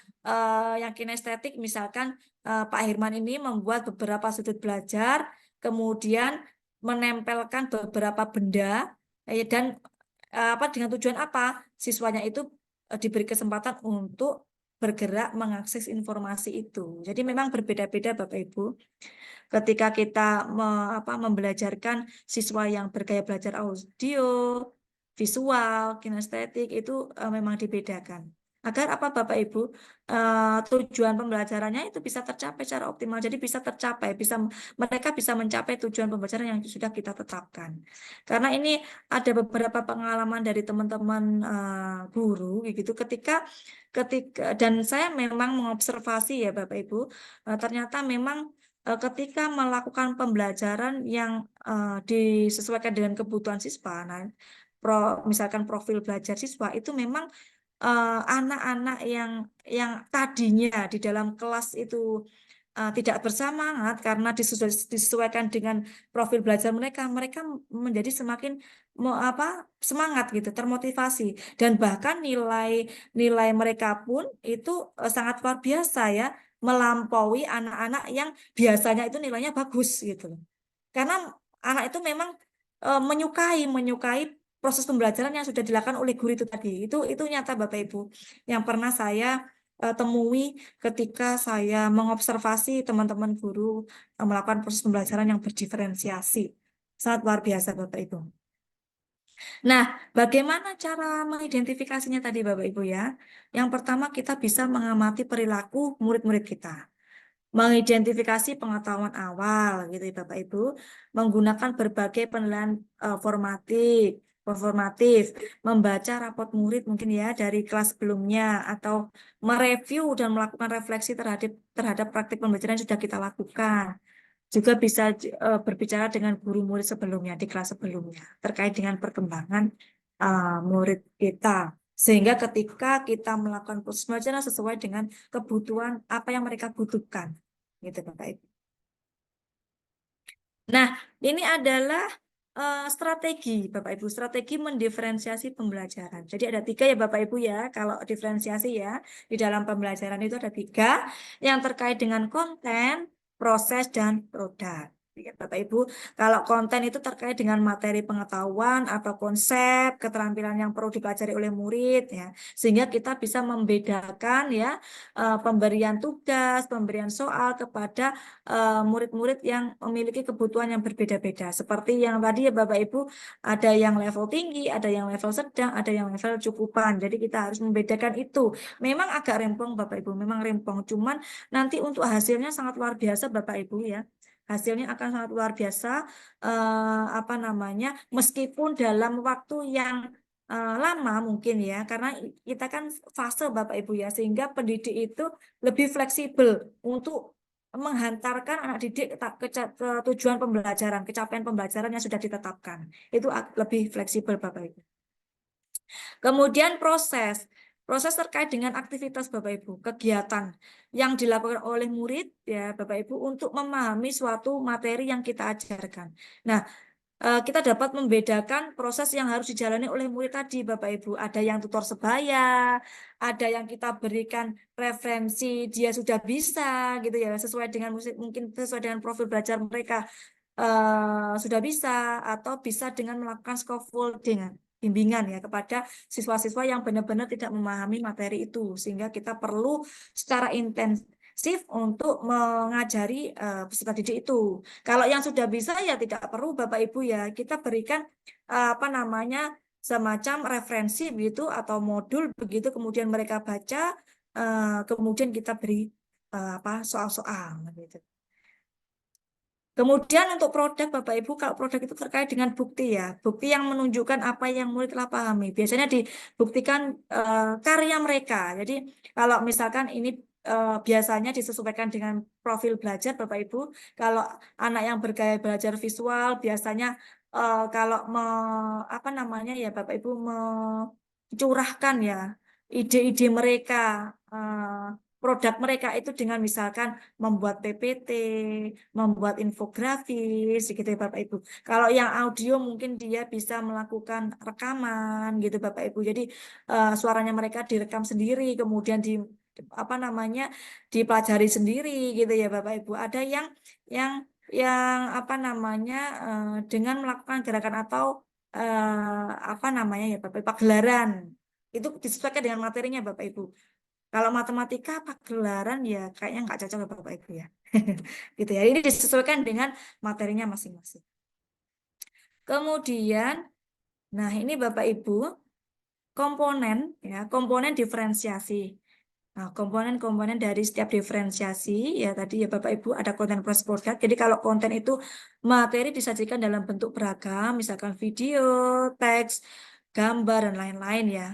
kinestetik, misalkan Pak Herman ini membuat beberapa sudut belajar, kemudian menempelkan beberapa benda dan apa dengan tujuan apa? Siswanya itu diberi kesempatan untuk bergerak mengakses informasi itu. Jadi memang berbeda-beda Bapak Ibu. Ketika kita membelajarkan siswa yang bergaya belajar audio, visual, kinestetik itu memang dibedakan. Agar apa Bapak Ibu, tujuan pembelajarannya itu bisa tercapai secara optimal. Jadi bisa tercapai, mereka bisa mencapai tujuan pembelajaran yang sudah kita tetapkan. Karena ini ada beberapa pengalaman dari teman-teman guru gitu ketika dan saya memang mengobservasi ya Bapak Ibu, ternyata memang ketika melakukan pembelajaran yang disesuaikan dengan kebutuhan siswa, nah, misalkan profil belajar siswa itu memang anak-anak yang tadinya di dalam kelas itu tidak bersemangat karena disesuaikan dengan profil belajar mereka, mereka menjadi semakin semangat gitu, termotivasi, dan bahkan nilai mereka pun itu sangat luar biasa ya, melampaui anak-anak yang biasanya itu nilainya bagus gitu. Karena anak itu memang menyukai proses pembelajaran yang sudah dilakukan oleh guru itu tadi. Itu nyata Bapak Ibu yang pernah saya temui ketika saya mengobservasi teman-teman guru melakukan proses pembelajaran yang berdiferensiasi. Sangat luar biasa Bapak Ibu. Nah, bagaimana cara mengidentifikasinya tadi Bapak Ibu ya? Yang pertama kita bisa mengamati perilaku murid-murid kita. Mengidentifikasi pengetahuan awal gitu ya Bapak Ibu, menggunakan berbagai penilaian formatif, membaca rapot murid mungkin ya dari kelas sebelumnya, atau mereview dan melakukan refleksi terhadap praktik pembelajaran yang sudah kita lakukan. Juga bisa berbicara dengan guru murid sebelumnya di kelas sebelumnya terkait dengan perkembangan murid kita. Sehingga ketika kita melakukan proses pembelajaran sesuai dengan kebutuhan apa yang mereka butuhkan. Gitu Bapak Ibu. Nah, ini adalah strategi Bapak Ibu, strategi mendiferensiasi pembelajaran. Jadi ada 3 ya Bapak Ibu ya, kalau diferensiasi ya, di dalam pembelajaran itu ada 3 yang terkait dengan konten, proses, dan produk. Ya, Bapak Ibu, kalau konten itu terkait dengan materi pengetahuan atau konsep, keterampilan yang perlu dipelajari oleh murid ya, sehingga kita bisa membedakan ya pemberian tugas, pemberian soal kepada murid-murid yang memiliki kebutuhan yang berbeda-beda. Seperti yang tadi ya Bapak Ibu, ada yang level tinggi, ada yang level sedang, ada yang level cukupan. Jadi kita harus membedakan itu. Memang agak rempong Bapak Ibu, memang rempong. Cuman nanti untuk hasilnya sangat luar biasa Bapak Ibu ya. Hasilnya akan sangat luar biasa, meskipun dalam waktu yang lama mungkin ya, karena kita kan fase Bapak Ibu ya, sehingga pendidik itu lebih fleksibel untuk menghantarkan anak didik ke tujuan pembelajaran, capaian pembelajaran yang sudah ditetapkan. Itu lebih fleksibel Bapak Ibu. Kemudian proses terkait dengan aktivitas Bapak Ibu, kegiatan yang dilakukan oleh murid ya Bapak Ibu untuk memahami suatu materi yang kita ajarkan. Nah, kita dapat membedakan proses yang harus dijalani oleh murid tadi Bapak Ibu. Ada yang tutor sebaya, ada yang kita berikan referensi dia sudah bisa gitu ya, sesuai dengan mungkin sesuai dengan profil belajar mereka sudah bisa, atau bisa dengan melakukan scaffolding, bimbingan ya kepada siswa-siswa yang benar-benar tidak memahami materi itu, sehingga kita perlu secara intens shift untuk mengajari peserta didik itu. Kalau yang sudah bisa ya tidak perlu Bapak Ibu ya, kita berikan apa namanya semacam referensi begitu atau modul begitu, kemudian mereka baca, kemudian kita beri apa soal-soal gitu. Kemudian untuk produk Bapak Ibu, kalau produk itu terkait dengan bukti ya, bukti yang menunjukkan apa yang murid telah pahami. Biasanya dibuktikan karya mereka. Jadi kalau misalkan ini biasanya disesuaikan dengan profil belajar Bapak Ibu. Kalau anak yang bergaya belajar visual, biasanya kalau apa namanya ya Bapak Ibu mencurahkan ya ide-ide mereka. Produk mereka itu dengan misalkan membuat PPT, membuat infografis, gitu ya Bapak Ibu. Kalau yang audio mungkin dia bisa melakukan rekaman, gitu Bapak Ibu. Jadi suaranya mereka direkam sendiri, kemudian di apa namanya dipelajari sendiri, gitu ya Bapak Ibu. Ada yang apa namanya dengan melakukan gerakan atau apa namanya ya Bapak Ibu, pagelaran. Itu disesuaikan dengan materinya Bapak Ibu. Kalau matematika pagelaran ya kayaknya nggak cocok ya Bapak Ibu ya. Gitu ya. Ini disesuaikan dengan materinya masing-masing. Kemudian, nah ini Bapak Ibu, komponen ya, komponen diferensiasi. Nah, komponen-komponen dari setiap diferensiasi ya tadi ya Bapak Ibu ada konten plus produk. Jadi kalau konten itu materi disajikan dalam bentuk beragam, misalkan video, teks, gambar dan lain-lain ya.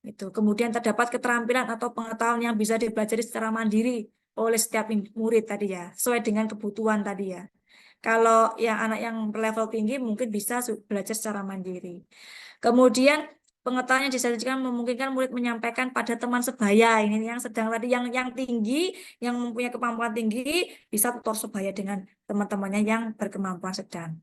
Itu. Kemudian terdapat keterampilan atau pengetahuan yang bisa dipelajari secara mandiri oleh setiap murid tadi ya, sesuai dengan kebutuhan tadi ya. Kalau yang anak yang berlevel tinggi mungkin bisa belajar secara mandiri. Kemudian pengetahuan yang disajikan memungkinkan murid menyampaikan pada teman sebaya. Ini yang sedang tadi yang tinggi, yang mempunyai kemampuan tinggi bisa tutor sebaya dengan teman-temannya yang berkemampuan sedang.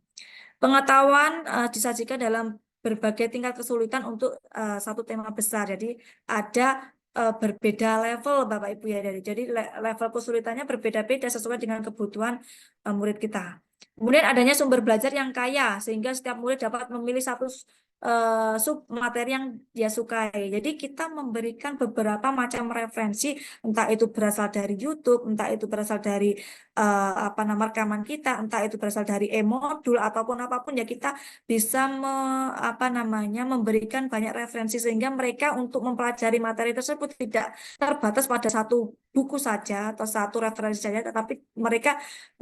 Pengetahuan disajikan dalam berbagai tingkat kesulitan untuk satu tema besar. Jadi ada berbeda level Bapak Ibu ya jadi level kesulitannya berbeda-beda sesuai dengan kebutuhan murid kita. Kemudian adanya sumber belajar yang kaya sehingga setiap murid dapat memilih satu sub materi yang dia sukai. Jadi kita memberikan beberapa macam referensi, entah itu berasal dari YouTube, entah itu berasal dari apa nama rekaman kita, entah itu berasal dari e-modul ataupun apapun ya kita bisa apa namanya memberikan banyak referensi sehingga mereka untuk mempelajari materi tersebut tidak terbatas pada satu buku saja atau satu referensi saja, tetapi mereka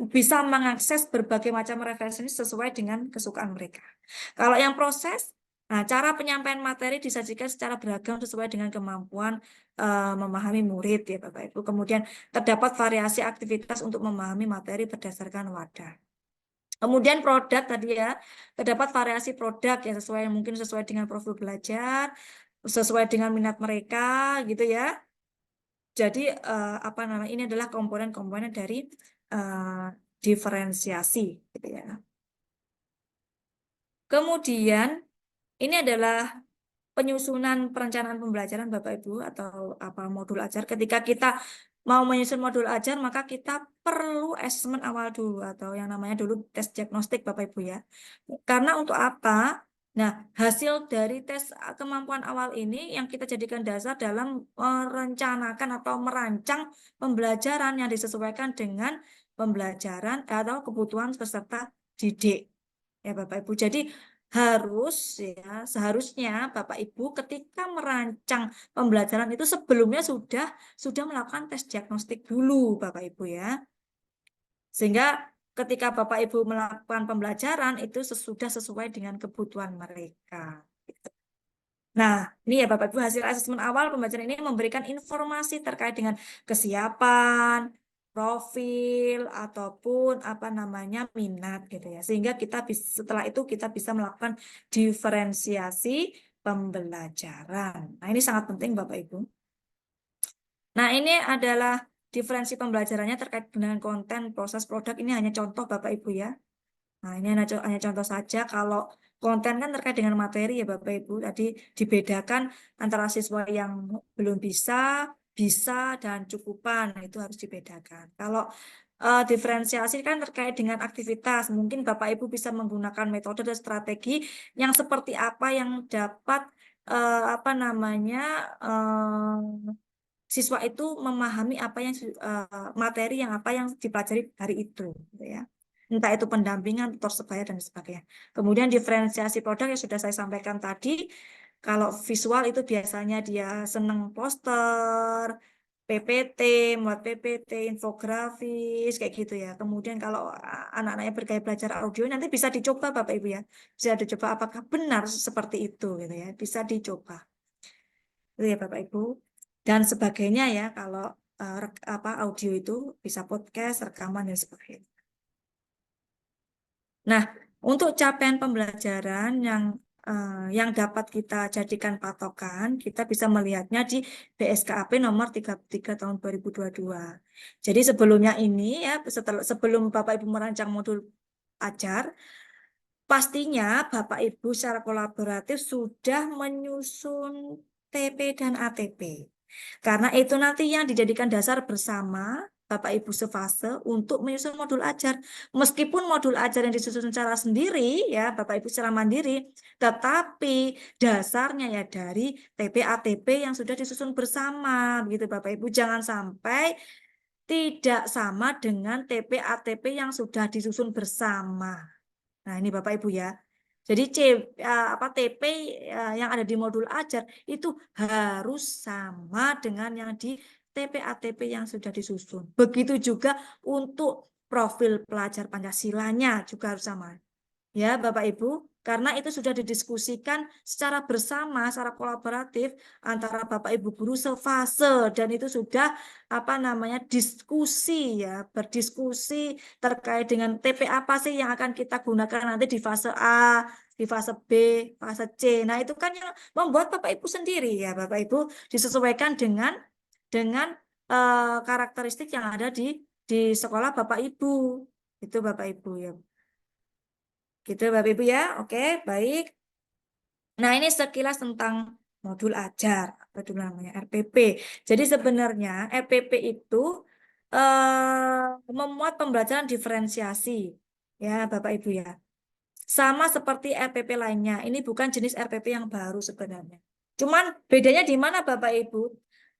bisa mengakses berbagai macam referensi sesuai dengan kesukaan mereka. Kalau yang proses, nah, cara penyampaian materi disajikan secara beragam sesuai dengan kemampuan memahami murid ya Bapak Ibu. Kemudian terdapat variasi aktivitas untuk memahami materi berdasarkan wadah. Kemudian produk tadi ya, terdapat variasi produk ya mungkin sesuai dengan profil belajar, sesuai dengan minat mereka gitu ya. Jadi apa namanya ini adalah komponen-komponen dari diferensiasi gitu ya. Kemudian ini adalah penyusunan perencanaan pembelajaran Bapak Ibu atau apa modul ajar. Ketika kita mau menyusun modul ajar, maka kita perlu asesmen awal dulu atau yang namanya dulu tes diagnostik Bapak Ibu ya. Karena untuk apa? Nah, hasil dari tes kemampuan awal ini yang kita jadikan dasar dalam merencanakan atau merancang pembelajaran yang disesuaikan dengan pembelajaran atau kebutuhan peserta didik. Ya Bapak Ibu. Jadi seharusnya Bapak Ibu ketika merancang pembelajaran itu sebelumnya sudah melakukan tes diagnostik dulu Bapak Ibu ya. Sehingga ketika Bapak Ibu melakukan pembelajaran itu sudah sesuai dengan kebutuhan mereka. Nah, ini ya Bapak Ibu hasil asesmen awal pembelajaran ini memberikan informasi terkait dengan kesiapan, profil ataupun apa namanya minat gitu ya. Sehingga kita setelah itu kita bisa melakukan diferensiasi pembelajaran. Nah, ini sangat penting Bapak Ibu. Nah, ini adalah diferensi pembelajarannya terkait dengan konten, proses, produk. Ini hanya contoh Bapak Ibu ya. Nah, ini hanya contoh saja. Kalau konten kan terkait dengan materi ya Bapak Ibu. Tadi dibedakan antara siswa yang belum bisa, dan cukupan. Nah, itu harus dibedakan. Kalau diferensiasi kan terkait dengan aktivitas. Mungkin Bapak Ibu bisa menggunakan metode dan strategi yang seperti apa yang dapat apa namanya siswa itu memahami apa yang materi apa yang dipelajari hari itu, gitu ya. Entah itu pendampingan, tutor sebaya dan sebagainya. Kemudian diferensiasi produk yang sudah saya sampaikan tadi, kalau visual itu biasanya dia seneng poster, PPT, membuat PPT, infografis, kayak gitu ya. Kemudian kalau anak-anaknya bergaya belajar audio, nanti bisa dicoba Bapak Ibu ya. Bisa dicoba apakah benar seperti itu gitu ya. Bisa dicoba. Itu ya Bapak Ibu. Dan sebagainya ya, kalau audio itu bisa podcast, rekaman dan sebagainya. Nah, untuk capaian pembelajaran yang dapat kita jadikan patokan, kita bisa melihatnya di BSKAP nomor 33 tahun 2022. Jadi sebelumnya ini ya, sebelum Bapak Ibu merancang modul ajar, pastinya Bapak Ibu secara kolaboratif sudah menyusun TP dan ATP. Karena itu nanti yang dijadikan dasar bersama Bapak Ibu sefase untuk menyusun modul ajar. Meskipun modul ajar yang disusun secara sendiri, ya Bapak Ibu secara mandiri, tetapi dasarnya ya dari TP ATP yang sudah disusun bersama, begitu Bapak Ibu. Jangan sampai tidak sama dengan TP ATP yang sudah disusun bersama. Nah, ini Bapak Ibu ya. Jadi TP yang ada di modul ajar itu harus sama dengan yang di TP ATP yang sudah disusun. Begitu juga untuk profil pelajar Pancasilanya juga harus sama. Ya, Bapak Ibu, karena itu sudah didiskusikan secara bersama, secara kolaboratif antara Bapak Ibu guru sefase dan itu sudah diskusi ya, berdiskusi terkait dengan TP apa sih yang akan kita gunakan nanti di fase A, di fase B, fase C. Nah, itu kan yang membuat Bapak Ibu sendiri ya, Bapak Ibu disesuaikan dengan karakteristik yang ada di sekolah Bapak Ibu. Itu Bapak Ibu ya. Gitu Bapak Ibu ya. Oke, baik. Nah, ini sekilas tentang modul ajar, apa itu namanya RPP. Jadi sebenarnya RPP itu memuat pembelajaran diferensiasi. Ya, Bapak Ibu ya. Sama seperti RPP lainnya. Ini bukan jenis RPP yang baru sebenarnya. Cuman bedanya di mana Bapak Ibu?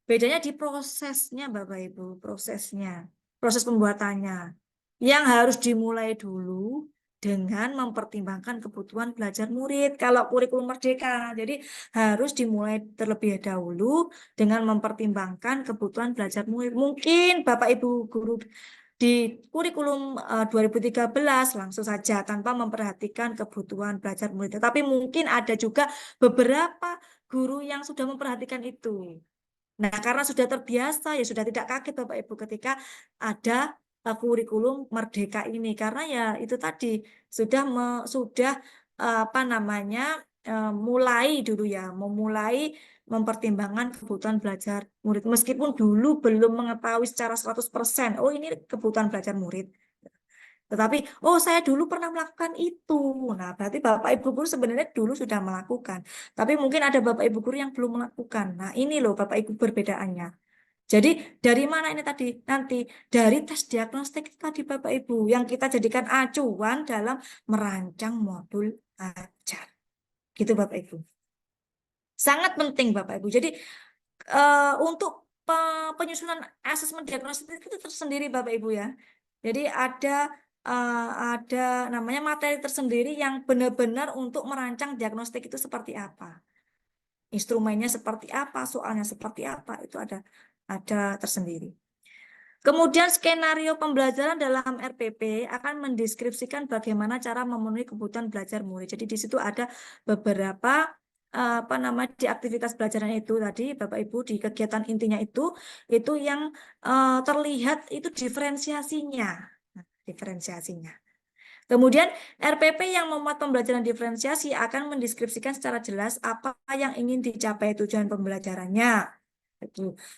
Bedanya di prosesnya Bapak Ibu, prosesnya. Proses pembuatannya. Yang harus dimulai dulu dengan mempertimbangkan kebutuhan belajar murid. Kalau kurikulum merdeka, jadi harus dimulai terlebih dahulu dengan mempertimbangkan kebutuhan belajar murid. Mungkin Bapak Ibu guru di kurikulum 2013 langsung saja tanpa memperhatikan kebutuhan belajar murid. Tetapi mungkin ada juga beberapa guru yang sudah memperhatikan itu. Nah, karena sudah terbiasa, ya sudah tidak kaget Bapak Ibu ketika ada kurikulum merdeka ini. Karena ya itu tadi sudah mulai dulu ya, memulai mempertimbangkan kebutuhan belajar murid. Meskipun dulu belum mengetahui secara 100%, oh ini kebutuhan belajar murid. Tetapi, oh saya dulu pernah melakukan itu. Nah, berarti Bapak Ibu guru sebenarnya dulu sudah melakukan. Tapi mungkin ada Bapak Ibu guru yang belum melakukan. Nah, ini loh Bapak Ibu perbedaannya. Jadi dari mana ini tadi? Nanti dari tes diagnostik tadi Bapak Ibu yang kita jadikan acuan dalam merancang modul ajar. Gitu Bapak Ibu. Sangat penting Bapak Ibu. Jadi untuk penyusunan asesmen diagnostik itu tersendiri Bapak Ibu ya. Jadi ada namanya materi tersendiri yang benar-benar untuk merancang diagnostik itu seperti apa. Instrumennya seperti apa, soalnya seperti apa, itu ada tersendiri. Kemudian skenario pembelajaran dalam RPP akan mendeskripsikan bagaimana cara memenuhi kebutuhan belajar murid. Jadi di situ ada beberapa di aktivitas pelajaran itu tadi Bapak Ibu di kegiatan intinya itu yang terlihat itu diferensiasinya. Nah, diferensiasinya. Kemudian RPP yang memuat pembelajaran diferensiasi akan mendeskripsikan secara jelas apa yang ingin dicapai tujuan pembelajarannya.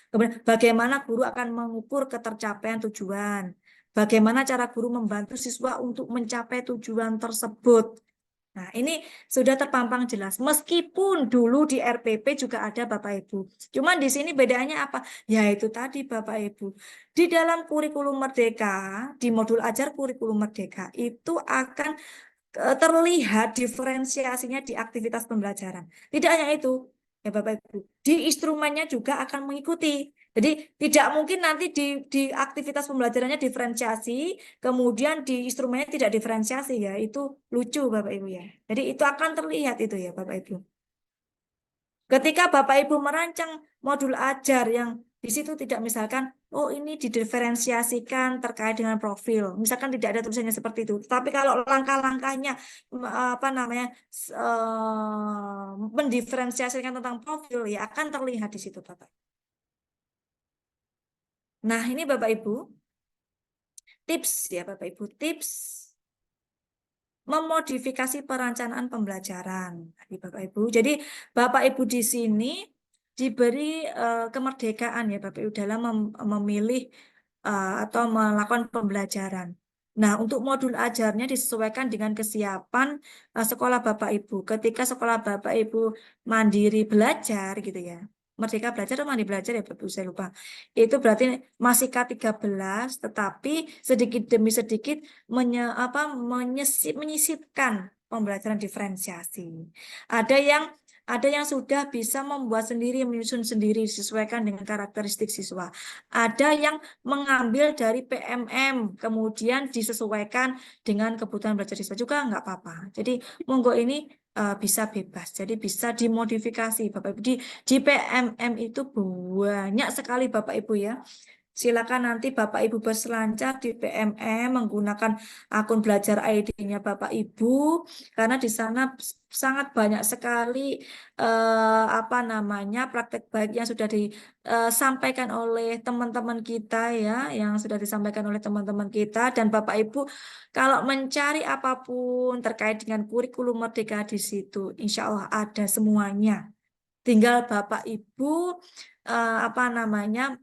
Kemudian bagaimana guru akan mengukur ketercapaian tujuan. Bagaimana cara guru membantu siswa untuk mencapai tujuan tersebut. Nah, ini sudah terpampang jelas. Meskipun dulu di RPP juga ada Bapak Ibu. Cuman di sini bedanya apa? Ya itu tadi Bapak Ibu. Di dalam kurikulum merdeka, di modul ajar kurikulum merdeka, itu akan terlihat diferensiasinya di aktivitas pembelajaran. Tidak hanya itu, ya Bapak Ibu. Di instrumennya juga akan mengikuti. Jadi tidak mungkin nanti di aktivitas pembelajarannya diferensiasi, kemudian di instrumennya tidak diferensiasi ya. Itu lucu Bapak Ibu ya. Jadi itu akan terlihat itu ya Bapak Ibu. Ketika Bapak Ibu merancang modul ajar yang di situ tidak misalkan, oh ini didiferensiasikan terkait dengan profil. Misalkan tidak ada tulisannya seperti itu. Tapi kalau langkah-langkahnya apa namanya mendiferensiasikan tentang profil ya akan terlihat di situ Bapak. Nah, ini Bapak Ibu, tips ya Bapak Ibu, tips memodifikasi perencanaan pembelajaran. Tadi Bapak Ibu. Jadi Bapak Ibu di sini diberi kemerdekaan ya Bapak Ibu dalam memilih atau melakukan pembelajaran. Nah, untuk modul ajarnya disesuaikan dengan kesiapan sekolah Bapak Ibu. Ketika sekolah Bapak Ibu mandiri belajar gitu ya. Merdeka belajar atau mandiri belajar ya Bapak Ibu, saya lupa. Itu berarti masih K13, tetapi sedikit demi sedikit menyisipkan pembelajaran diferensiasi. Ada yang sudah bisa membuat sendiri, menyusun sendiri disesuaikan dengan karakteristik siswa. Ada yang mengambil dari PMM, kemudian disesuaikan dengan kebutuhan belajar siswa juga nggak apa-apa. Jadi monggo ini bisa bebas, jadi bisa dimodifikasi Bapak Ibu. Di PMM itu banyak sekali Bapak Ibu ya. Silakan nanti Bapak Ibu berselancar di PMM menggunakan akun belajar ID-nya Bapak Ibu karena di sana sangat banyak sekali apa namanya praktek baik yang sudah disampaikan oleh teman-teman kita ya, yang sudah disampaikan oleh teman-teman kita dan Bapak Ibu kalau mencari apapun terkait dengan kurikulum Merdeka di situ, insya Allah ada semuanya. Tinggal Bapak Ibu apa namanya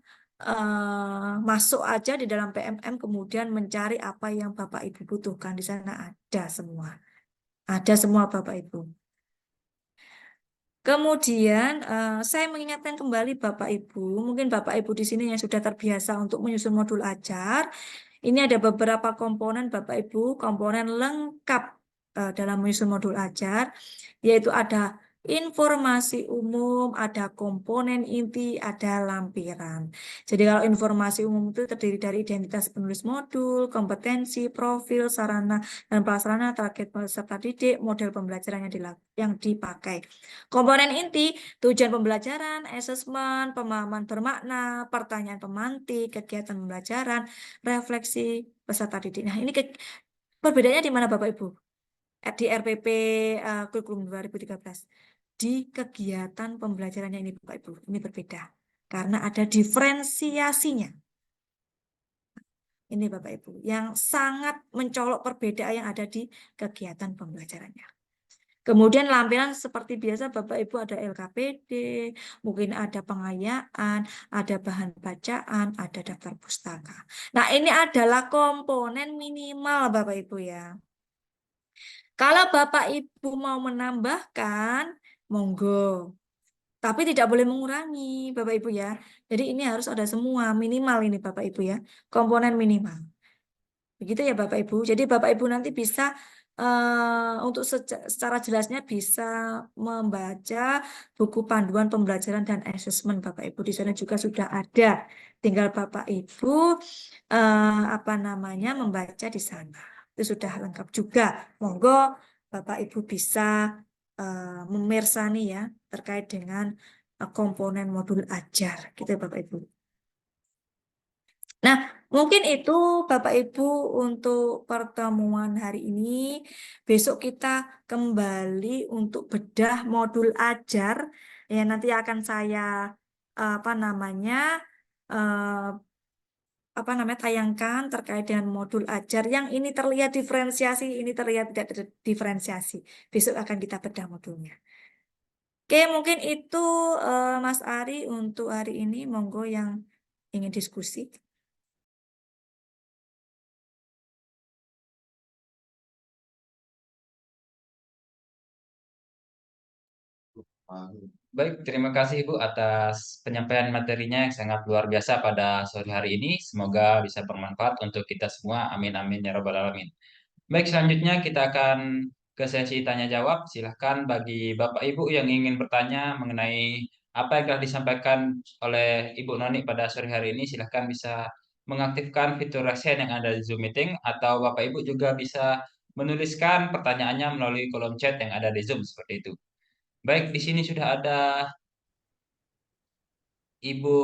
masuk aja di dalam PMM kemudian mencari apa yang Bapak Ibu butuhkan di sana ada semua. Ada semua Bapak Ibu. Kemudian saya mengingatkan kembali Bapak Ibu, mungkin Bapak Ibu di sini yang sudah terbiasa untuk menyusun modul ajar. Ini ada beberapa komponen Bapak Ibu, komponen lengkap dalam menyusun modul ajar, yaitu ada informasi umum, ada komponen inti, ada lampiran. Jadi kalau informasi umum itu terdiri dari identitas penulis modul, kompetensi, profil, sarana dan prasarana, target peserta didik, model pembelajaran yang dipakai. Komponen inti, tujuan pembelajaran, asesmen, pemahaman bermakna, pertanyaan pemantik, kegiatan pembelajaran, refleksi peserta didik. Nah, ini perbedaannya di mana Bapak Ibu? Di RPP kurikulum 2013. Di kegiatan pembelajarannya ini Bapak Ibu, ini berbeda. Karena ada diferensiasinya. Ini Bapak Ibu, yang sangat mencolok perbedaan yang ada di kegiatan pembelajarannya. Kemudian lampiran seperti biasa Bapak Ibu ada LKPD, mungkin ada pengayaan, ada bahan bacaan, ada daftar pustaka. Nah ini adalah komponen minimal Bapak Ibu ya. Kalau Bapak Ibu mau menambahkan, monggo. Tapi tidak boleh mengurangi Bapak Ibu ya. Jadi ini harus ada semua minimal ini Bapak Ibu ya. Komponen minimal. Begitu ya Bapak Ibu. Jadi Bapak Ibu nanti bisa untuk secara jelasnya bisa membaca buku panduan pembelajaran dan asesmen Bapak Ibu. Di sana juga sudah ada. Tinggal Bapak Ibu apa namanya membaca di sana. Itu sudah lengkap juga. Monggo Bapak Ibu bisa memersani ya terkait dengan komponen modul ajar. Gitu ya Bapak Ibu. Nah, mungkin itu Bapak Ibu untuk pertemuan hari ini. Besok kita kembali untuk bedah modul ajar. Ya, nanti akan saya apa namanya tayangkan terkait dengan modul ajar yang ini terlihat diferensiasi, ini terlihat tidak diferensiasi. Besok akan kita bedah modulnya. Oke, mungkin itu Mas Ari untuk hari ini. Monggo yang ingin diskusi. Baik, terima kasih Ibu atas penyampaian materinya yang sangat luar biasa pada sore hari ini. Semoga bisa bermanfaat untuk kita semua. Amin amin ya rabbal alamin. Baik, selanjutnya kita akan ke sesi tanya jawab. Silahkan bagi Bapak Ibu yang ingin bertanya mengenai apa yang telah disampaikan oleh Ibu Noni pada sore hari ini, silahkan bisa mengaktifkan fitur raise hand yang ada di Zoom Meeting, atau Bapak Ibu juga bisa menuliskan pertanyaannya melalui kolom chat yang ada di Zoom seperti itu. Baik, di sini sudah ada Ibu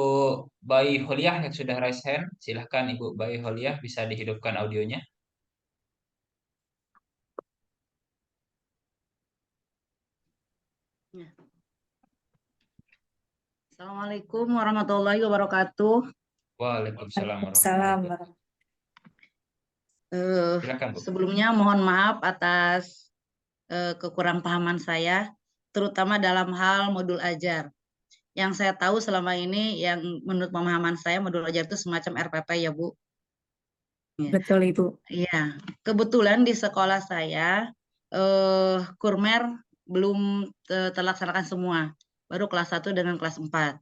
Bayi Holiah yang sudah raise hand. Silahkan Ibu Bayi Holiah bisa dihidupkan audionya. Ya. Assalamualaikum warahmatullahi wabarakatuh. Waalaikumsalam Salam. warahmatullahi wabarakatuh. Silakan Bu. Sebelumnya mohon maaf atas kekurangpahaman saya, terutama dalam hal modul ajar. Yang saya tahu selama ini, yang menurut pemahaman saya, modul ajar itu semacam RPP ya Bu. Betul Ibu. Iya, kebetulan di sekolah saya kurmer belum terlaksanakan semua, baru kelas 1 dengan kelas 4.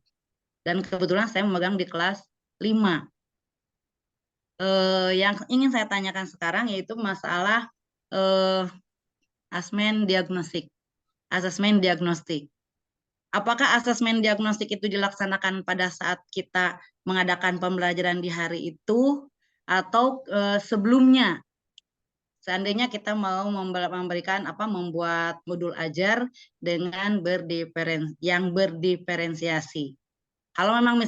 Dan kebetulan saya memegang di kelas 5. Yang ingin saya tanyakan sekarang yaitu masalah asesmen diagnostik. Apakah asesmen diagnostik itu dilaksanakan pada saat kita mengadakan pembelajaran di hari itu atau sebelumnya? Seandainya kita mau membuat modul ajar dengan yang berdiferensiasi. Kalau memang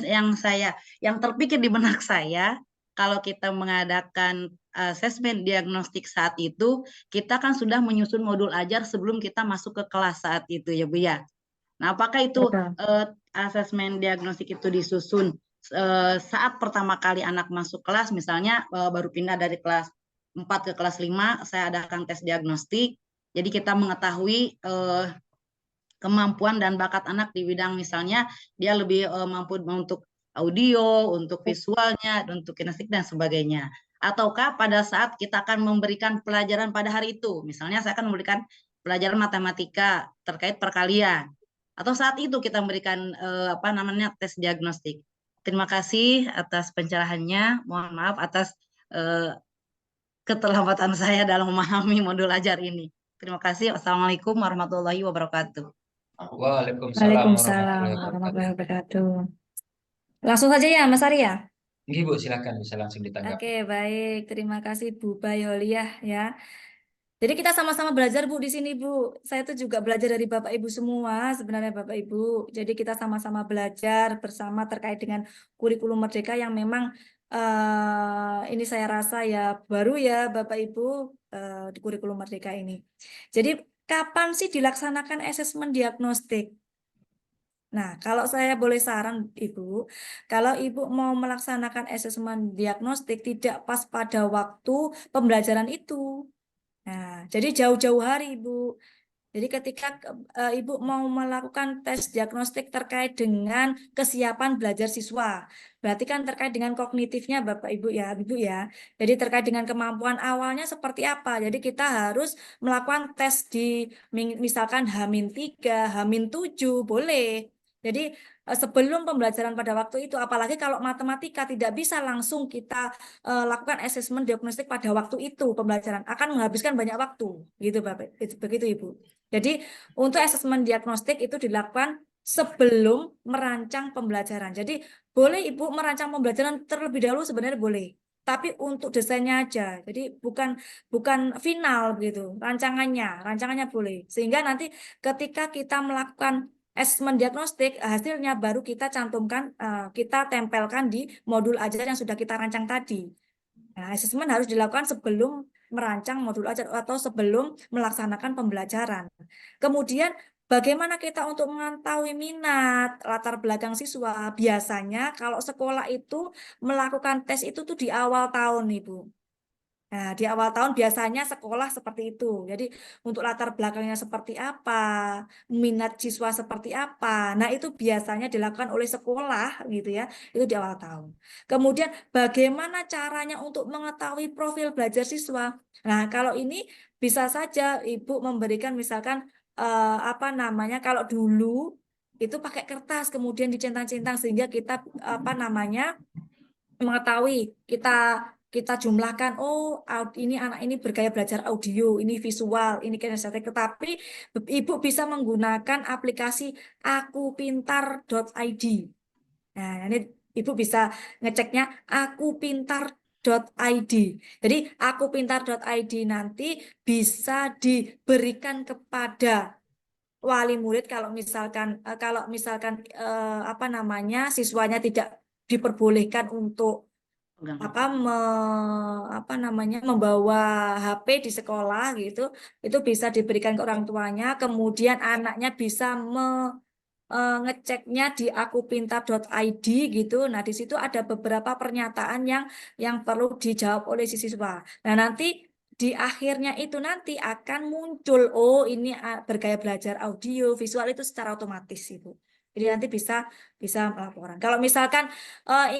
yang terpikir di benak saya, kalau kita mengadakan asesmen diagnostik saat itu, kita kan sudah menyusun modul ajar sebelum kita masuk ke kelas saat itu ya Bu ya. Nah, apakah itu asesmen diagnostik itu disusun saat pertama kali anak masuk kelas, misalnya baru pindah dari kelas 4 ke kelas 5, saya adakan tes diagnostik. Jadi kita mengetahui kemampuan dan bakat anak di bidang misalnya dia lebih mampu untuk audio, untuk visualnya, untuk kinestetik dan sebagainya. Ataukah pada saat kita akan memberikan pelajaran pada hari itu, misalnya saya akan memberikan pelajaran matematika terkait perkalian, atau saat itu kita memberikan tes diagnostik. Terima kasih atas pencerahannya. Mohon maaf atas keterlambatan saya dalam memahami modul ajar ini. Terima kasih. Wassalamualaikum warahmatullahi wabarakatuh. Waalaikumsalam warahmatullahi warahmatullahi wabarakatuh. wabarakatuh. Langsung saja ya Mas Arya. Nggih Bu, silakan bisa langsung ditanggapi. Oke, baik. Terima kasih Bu Bayoliah ya. Jadi kita sama-sama belajar Bu di sini Bu. Saya tuh juga belajar dari Bapak Ibu semua sebenarnya Bapak Ibu. Jadi kita sama-sama belajar bersama terkait dengan kurikulum Merdeka yang memang ini saya rasa ya baru ya Bapak Ibu di kurikulum Merdeka ini. Jadi kapan sih dilaksanakan asesmen diagnostik? Nah, kalau saya boleh saran Ibu, kalau Ibu mau melaksanakan asesmen diagnostik tidak pas pada waktu pembelajaran itu. Nah, jadi jauh-jauh hari, Ibu. Jadi ketika Ibu mau melakukan tes diagnostik terkait dengan kesiapan belajar siswa, berarti kan terkait dengan kognitifnya Bapak Ibu ya, Ibu ya. Jadi terkait dengan kemampuan awalnya seperti apa. Jadi kita harus melakukan tes di misalkan H-3, H-7, boleh. Jadi sebelum pembelajaran pada waktu itu, apalagi kalau matematika tidak bisa langsung kita lakukan asesmen diagnostik pada waktu itu pembelajaran, akan menghabiskan banyak waktu, gitu Bapak, begitu Ibu. Jadi untuk asesmen diagnostik itu dilakukan sebelum merancang pembelajaran. Jadi boleh Ibu merancang pembelajaran terlebih dahulu sebenarnya boleh. Tapi untuk desainnya aja. Jadi bukan final gitu, rancangannya boleh. Sehingga nanti ketika kita melakukan asesmen diagnostik, hasilnya baru kita cantumkan, kita tempelkan di modul ajar yang sudah kita rancang tadi. Nah, asesmen harus dilakukan sebelum merancang modul ajar atau sebelum melaksanakan pembelajaran. Kemudian, bagaimana kita untuk mengetahui minat, latar belakang siswa? Biasanya kalau sekolah itu melakukan tes itu tuh di awal tahun, Ibu. Nah, di awal tahun biasanya sekolah seperti itu. Jadi untuk latar belakangnya seperti apa, minat siswa seperti apa. Nah, itu biasanya dilakukan oleh sekolah gitu ya. Itu di awal tahun. Kemudian bagaimana caranya untuk mengetahui profil belajar siswa? Nah, kalau ini bisa saja Ibu memberikan misalkan kalau dulu itu pakai kertas kemudian dicentang-centang sehingga kita mengetahui kita jumlahkan, oh ini anak ini bergaya belajar audio, ini visual, ini kinestetik. Tetapi Ibu bisa menggunakan aplikasi akupintar.id. Nah, ini Ibu bisa ngeceknya akupintar.id. Jadi akupintar.id nanti bisa diberikan kepada wali murid kalau misalkan apa namanya siswanya tidak diperbolehkan untuk membawa HP di sekolah gitu, itu bisa diberikan ke orang tuanya, kemudian anaknya bisa ngeceknya di akupintar.id gitu. Nah, di situ ada beberapa pernyataan yang perlu dijawab oleh si siswa. Nah, nanti di akhirnya itu nanti akan muncul, oh ini bergaya belajar audio, visual itu secara otomatis Ibu. Jadi nanti bisa melaporkan. Kalau misalkan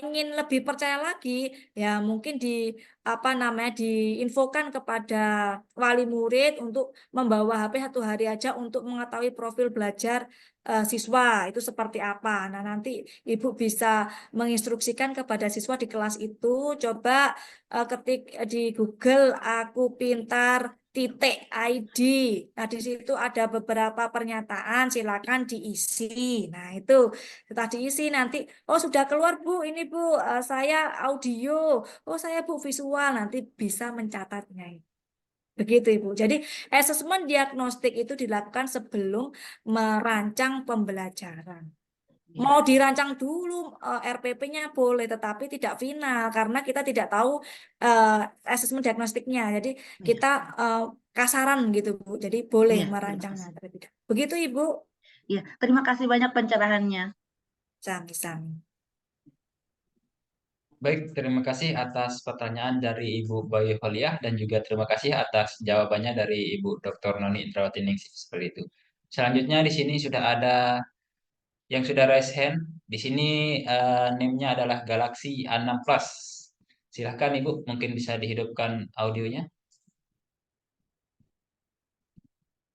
ingin lebih percaya lagi, ya mungkin diinfokan kepada wali murid untuk membawa HP satu hari aja untuk mengetahui profil belajar siswa itu seperti apa. Nah, nanti Ibu bisa menginstruksikan kepada siswa di kelas itu, coba ketik di Google aku pintar .id. Nah, di situ ada beberapa pernyataan, silakan diisi. Nah, itu setelah diisi nanti, oh sudah keluar Bu, ini Bu, saya audio, oh saya Bu visual, nanti bisa mencatatnya. Begitu Ibu. Jadi asesmen diagnostik itu dilakukan sebelum merancang pembelajaran. Mau dirancang dulu RPP-nya boleh, tetapi tidak final karena kita tidak tahu asesmen diagnostiknya. Jadi kita kasaran gitu Bu. Jadi boleh Iya, merancangnya. Begitu Ibu. Iya, terima kasih banyak pencerahannya. Sami-sami. Baik, terima kasih atas pertanyaan dari Ibu Bayu Holiah dan juga terima kasih atas jawabannya dari Ibu Dr. Noni Indrawati Ningsih seperti itu. Selanjutnya di sini sudah ada yang sudah raise hand. Di sini name-nya adalah Galaxy A6 Plus. Silahkan Ibu, mungkin bisa dihidupkan audionya.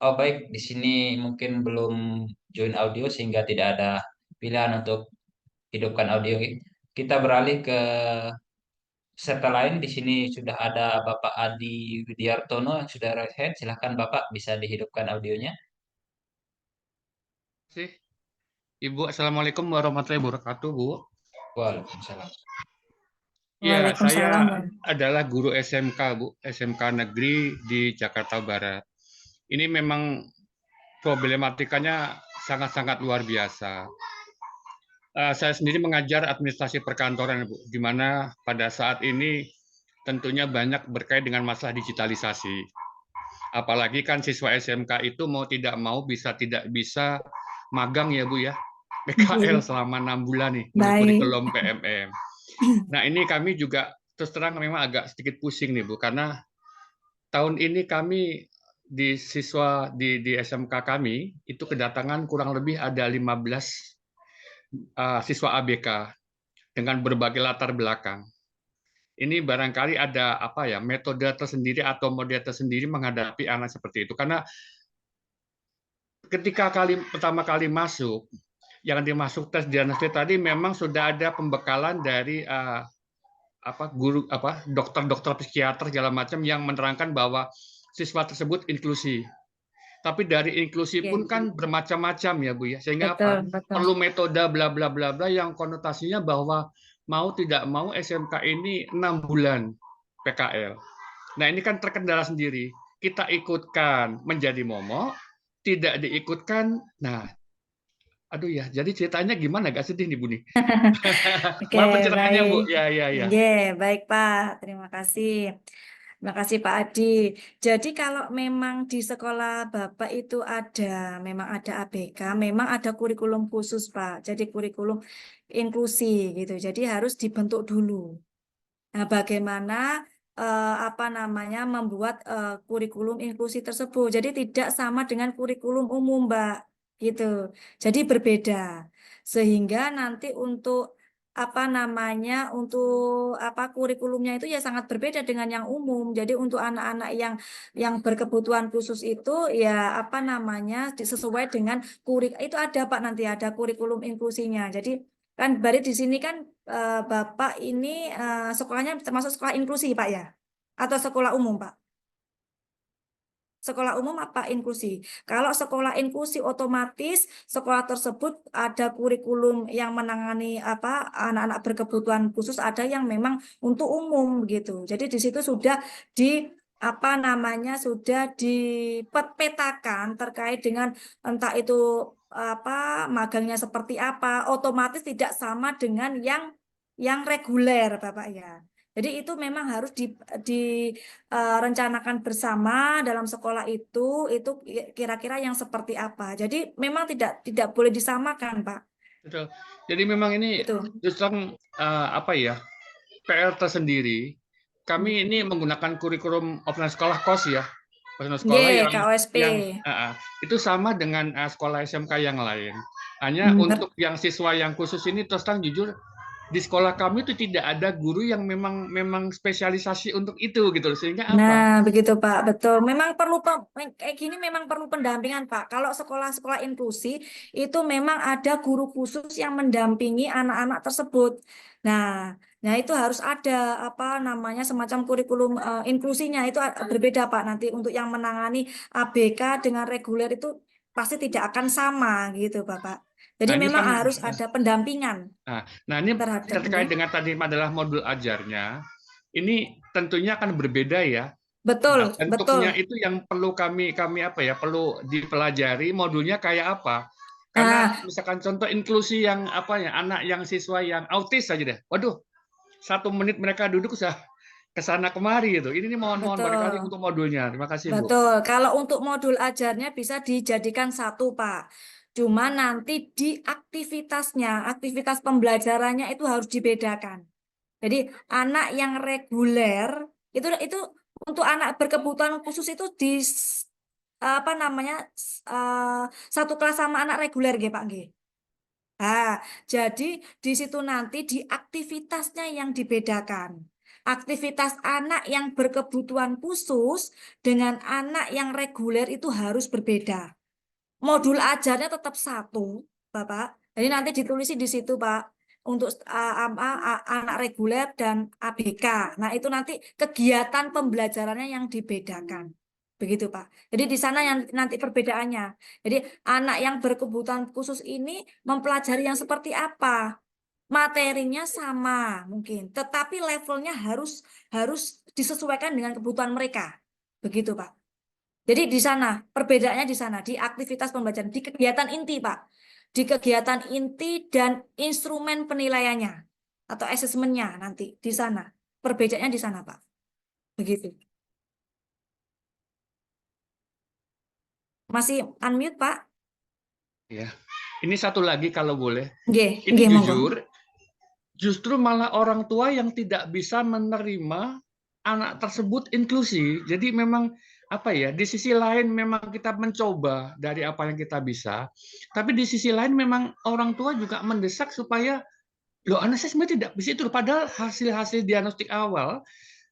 Oh baik, di sini mungkin belum join audio sehingga tidak ada pilihan untuk hidupkan audio. Kita beralih ke peserta lain. Di sini sudah ada Bapak Adi Widiartono yang sudah raise hand. Silahkan Bapak bisa dihidupkan audionya. Sih, Ibu, Assalamualaikum warahmatullahi wabarakatuh, Bu. Waalaikumsalam. Ya, Waalaikumsalam. saya adalah guru SMK, Bu, SMK Negeri di Jakarta Barat. Ini memang problematikanya sangat-sangat luar biasa. Saya sendiri mengajar administrasi perkantoran, Bu, di mana pada saat ini tentunya banyak berkait dengan masalah digitalisasi. Apalagi kan siswa SMK itu mau tidak mau tidak bisa magang ya Bu ya, PKL selama 6 bulan nih, menurut kurikulum PMM. Nah ini kami juga terus terang memang agak sedikit pusing nih Bu, karena tahun ini kami di siswa di SMK kami itu kedatangan kurang lebih ada 15 siswa ABK dengan berbagai latar belakang. Ini barangkali ada metode tersendiri atau model tersendiri menghadapi anak seperti itu, karena ketika pertama kali masuk, yang dimasuk tes diagnostik tadi memang sudah ada pembekalan dari dokter psikiater segala macam yang menerangkan bahwa siswa tersebut inklusi. Tapi dari inklusi pun kan bermacam-macam ya Bu ya, sehingga betul. Perlu metode bla bla bla bla yang konotasinya bahwa mau tidak mau SMK ini 6 bulan PKL. Nah ini kan terkendala sendiri. Kita ikutkan menjadi momok, tidak diikutkan. Nah, aduh ya, jadi ceritanya gimana? Agak sedih nih Bu nih. Maaf pencerahannya Bu. Ya. Baik Pak, terima kasih. Terima kasih Pak Adi. Jadi kalau memang di sekolah Bapak itu memang ada ABK, memang ada kurikulum khusus Pak. Jadi kurikulum inklusi gitu. Jadi harus dibentuk dulu. Nah, bagaimana membuat kurikulum inklusi tersebut. Jadi tidak sama dengan kurikulum umum, Mbak. Gitu. Jadi berbeda. Sehingga nanti untuk kurikulumnya itu ya sangat berbeda dengan yang umum. Jadi untuk anak-anak yang berkebutuhan khusus itu ya sesuai dengan itu ada Pak, nanti ada kurikulum inklusinya. Jadi Kan berarti di sini kan Bapak ini sekolahnya termasuk sekolah inklusi, Pak ya? Atau sekolah umum, Pak? Sekolah umum apa inklusi? Kalau sekolah inklusi otomatis sekolah tersebut ada kurikulum yang menangani apa anak-anak berkebutuhan khusus, ada yang memang untuk umum gitu. Jadi di situ sudah di apa namanya sudah dipetakan terkait dengan entah itu apa magangnya seperti apa, otomatis tidak sama dengan yang reguler, Bapak ya. Jadi itu memang harus direncanakan bersama dalam sekolah itu kira-kira yang seperti apa. Jadi memang tidak boleh disamakan, Pak. Betul. Jadi memang ini Itu. justru apa ya, PR tersendiri. Kami ini menggunakan kurikulum offline sekolah KOS ya, offline sekolah Nggih, yang KOSP. itu sama dengan sekolah SMK yang lain. Hanya Hmm, untuk yang siswa yang khusus ini terus terang jujur di sekolah kami itu tidak ada guru yang memang spesialisasi untuk itu gitu loh. Sehingga Nah, apa? begitu Pak, betul. Memang perlu kayak gini memang perlu pendampingan Pak. Kalau sekolah-sekolah inklusi itu memang ada guru khusus yang mendampingi anak-anak tersebut. Nah, nah itu harus ada apa namanya semacam kurikulum inklusinya itu berbeda Pak. Nanti untuk yang menangani ABK dengan reguler itu pasti tidak akan sama gitu Bapak. Jadi Nah, ini memang kan harus ada pendampingan nah ini terhadap ini. terkait dengan tadi adalah modul ajarnya. Ini tentunya akan berbeda ya. Betul, Nah, betul. bentuknya itu yang perlu kami apa ya, perlu dipelajari modulnya kayak apa. Karena Nah, misalkan contoh inklusi yang apa ya, anak yang siswa yang autis saja deh. Waduh, 1 menit mereka duduk sudah ke sana kemari gitu. Ini mohon barangkali betul. untuk modulnya. Terima kasih, Bu. Betul, kalau untuk modul ajarnya bisa dijadikan satu, Pak. Cuma nanti di aktivitasnya, aktivitas pembelajarannya itu harus dibedakan. Jadi anak yang reguler itu untuk anak berkebutuhan khusus itu apa namanya satu kelas sama anak reguler, nggih, Pak, nggih. Nah, jadi di situ nanti di aktivitasnya yang dibedakan. Aktivitas anak yang berkebutuhan khusus dengan anak yang reguler itu harus berbeda. Modul ajarnya tetap satu, Bapak. Jadi nanti ditulis di situ, Pak, untuk anak reguler dan ABK. Nah, itu nanti kegiatan pembelajarannya yang dibedakan. Begitu, Pak. Jadi di sana yang nanti perbedaannya. Jadi anak yang berkebutuhan khusus ini mempelajari yang seperti apa? Materinya sama mungkin, tetapi levelnya harus harus disesuaikan dengan kebutuhan mereka. Begitu, Pak. Jadi di sana, perbedaannya di sana, di aktivitas pembelajaran, di kegiatan inti, Pak. Di kegiatan inti dan instrumen penilaiannya atau asesmennya nanti di sana. Perbedaannya di sana, Pak. Begitu. Masih unmute, Pak? Ya. Ini satu lagi kalau boleh. Nggih, Ini nggih, monggo. jujur, justru malah orang tua yang tidak bisa menerima anak tersebut inklusi. Jadi memang apa ya, di sisi lain memang kita mencoba dari apa yang kita bisa, tapi di sisi lain memang orang tua juga mendesak supaya loh anak saya sebenarnya tidak bisa itu. Padahal hasil-hasil diagnostik awal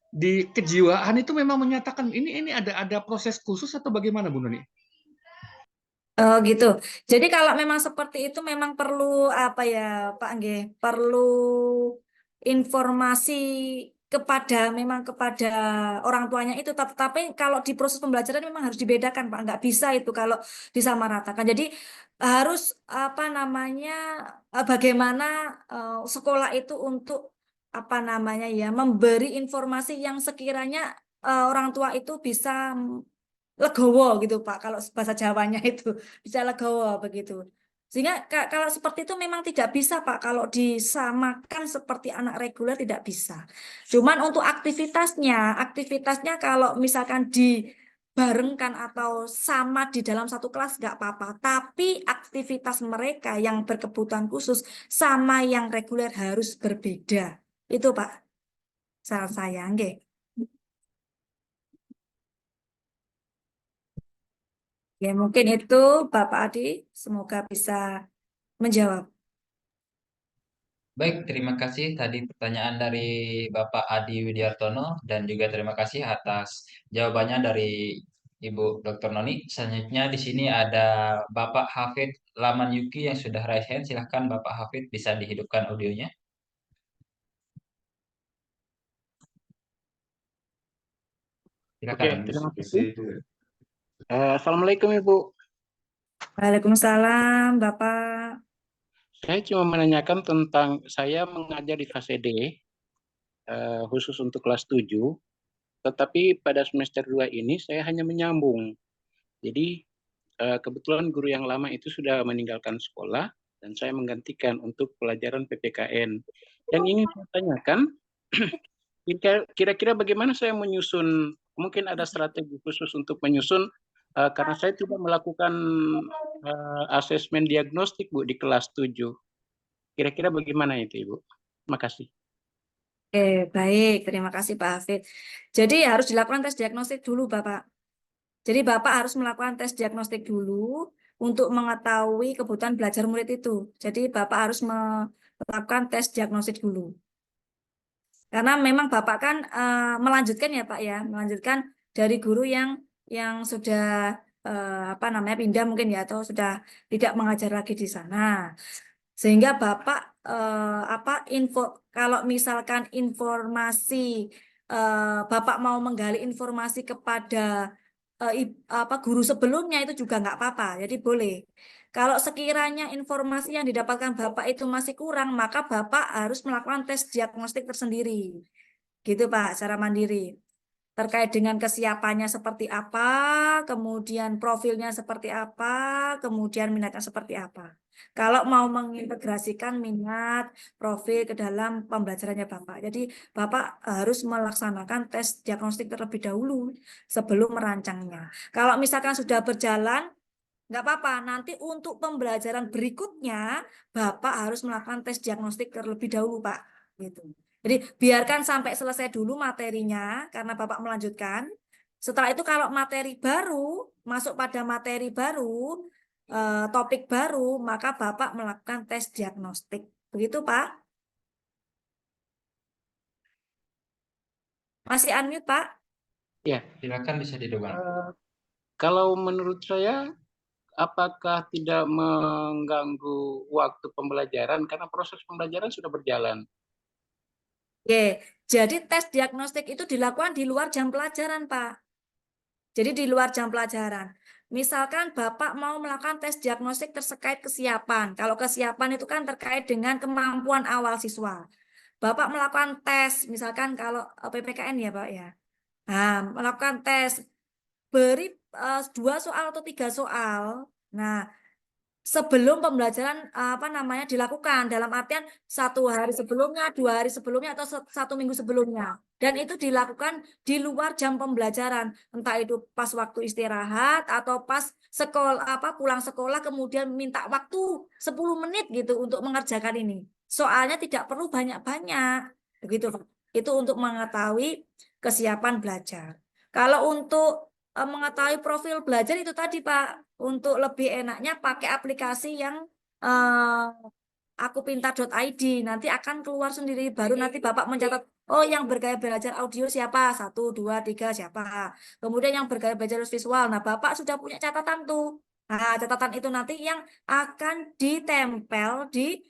di kejiwaan itu memang menyatakan ini ada proses khusus atau bagaimana Bu Nuni? Oh gitu. Jadi kalau memang seperti itu memang perlu apa ya Pak Nggih, perlu informasi memang kepada orang tuanya itu. Tapi kalau di proses pembelajaran memang harus dibedakan Pak. Nggak bisa itu kalau disamaratakan. Jadi harus apa namanya bagaimana sekolah itu untuk apa namanya ya memberi informasi yang sekiranya orang tua itu bisa legowo gitu Pak kalau bahasa Jawanya itu bisa legowo begitu sehingga kalau seperti itu memang tidak bisa Pak kalau disamakan seperti anak reguler tidak bisa cuman untuk aktivitasnya kalau misalkan dibarengkan atau sama di dalam satu kelas nggak apa-apa tapi aktivitas mereka yang berkebutuhan khusus sama yang reguler harus berbeda itu Pak saran saya nggih. Ya, mungkin itu Bapak Adi, semoga bisa menjawab. Baik, terima kasih tadi pertanyaan dari Bapak Adi Widiartono dan juga terima kasih atas jawabannya dari Ibu Dr. Noni. Selanjutnya di sini ada Bapak Hafid Laman Yuki yang sudah raise hand. Silahkan Bapak Hafid, bisa dihidupkan audionya. Oke, Silakan. terima kasih. Assalamualaikum Ibu. Waalaikumsalam, Bapak. Saya cuma menanyakan tentang saya mengajar di fase D, khusus untuk kelas 7, tetapi pada semester 2 ini saya hanya menyambung. Jadi kebetulan guru yang lama itu sudah meninggalkan sekolah dan saya menggantikan untuk pelajaran PPKN. Dan ingin saya tanyakan, kira-kira bagaimana saya menyusun, mungkin ada strategi khusus untuk menyusun, karena saya tidak melakukan asesmen diagnostik Bu di kelas 7. Kira-kira bagaimana itu Ibu? Terima kasih. Oke, baik. Terima kasih, Pak Hafid. Jadi harus dilakukan tes diagnostik dulu, Bapak. Jadi Bapak harus melakukan tes diagnostik dulu untuk mengetahui kebutuhan belajar murid itu. Jadi Bapak harus melakukan tes diagnostik dulu. Karena memang Bapak kan melanjutkan ya Pak ya, melanjutkan dari guru yang sudah pindah mungkin ya, atau sudah tidak mengajar lagi di sana. Sehingga Bapak kalau misalkan informasi Bapak mau menggali informasi kepada guru sebelumnya itu juga nggak apa-apa, jadi boleh. Kalau sekiranya informasi yang didapatkan Bapak itu masih kurang, maka Bapak harus melakukan tes diagnostik tersendiri, gitu Pak, secara mandiri. Terkait dengan kesiapannya seperti apa, kemudian profilnya seperti apa, kemudian minatnya seperti apa. Kalau mau mengintegrasikan minat, profil ke dalam pembelajarannya Bapak. Jadi Bapak harus melaksanakan tes diagnostik terlebih dahulu sebelum merancangnya. Kalau misalkan sudah berjalan, nggak apa-apa. Nanti untuk pembelajaran berikutnya, Bapak harus melakukan tes diagnostik terlebih dahulu, Pak. Gitu. Jadi biarkan sampai selesai dulu materinya, karena Bapak melanjutkan. Setelah itu kalau materi baru, masuk pada materi baru, topik baru, maka Bapak melakukan tes diagnostik. Begitu, Pak? Masih unmute, Pak? Ya, Silakan, bisa dihidupkan. kalau menurut saya, apakah tidak mengganggu waktu pembelajaran karena proses pembelajaran sudah berjalan? Oke, jadi tes diagnostik itu dilakukan di luar jam pelajaran, Pak. Jadi di luar jam pelajaran. Misalkan Bapak mau melakukan tes diagnostik terkait kesiapan. Kalau kesiapan itu kan terkait dengan kemampuan awal siswa. Bapak melakukan tes, misalkan kalau PPKN ya Pak ya. Nah, melakukan tes, beri 2 soal atau 3 soal. Nah, sebelum pembelajaran dilakukan, dalam artian 1 hari sebelumnya, 2 hari sebelumnya, atau 1 minggu sebelumnya, dan itu dilakukan di luar jam pembelajaran, entah itu pas waktu istirahat atau pas pulang sekolah kemudian minta waktu 10 menit gitu untuk mengerjakan ini. Soalnya tidak perlu banyak-banyak, begitu Pak. Itu untuk mengetahui kesiapan belajar. Kalau untuk mengetahui profil belajar itu tadi Pak, untuk lebih enaknya pakai aplikasi yang akupintar.id, nanti akan keluar sendiri, baru nanti Bapak mencatat, oh yang bergaya belajar audio siapa, 1, 2, 3 siapa, kemudian yang bergaya belajar visual, nah Bapak sudah punya catatan tuh. Nah catatan itu nanti yang akan ditempel di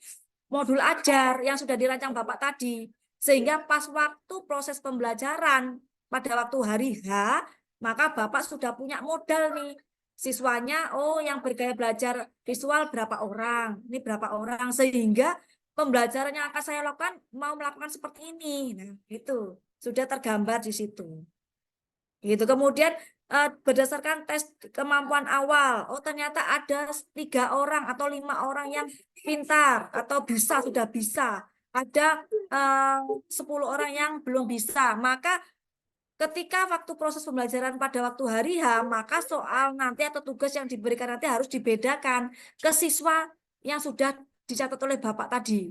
modul ajar yang sudah dirancang Bapak tadi, sehingga pas waktu proses pembelajaran pada waktu hari H, maka Bapak sudah punya modal nih. Siswanya, oh yang bergaya belajar visual berapa orang, ini berapa orang, sehingga pembelajaran yang akan saya lakukan mau melakukan seperti ini. Nah, itu sudah tergambar di situ. Gitu. Kemudian berdasarkan tes kemampuan awal, oh ternyata ada 3 orang atau 5 orang yang pintar atau sudah bisa. Ada 10 orang yang belum bisa. Maka ketika waktu proses pembelajaran pada waktu hari H, maka soal nanti atau tugas yang diberikan nanti harus dibedakan ke siswa yang sudah dicatat oleh Bapak tadi.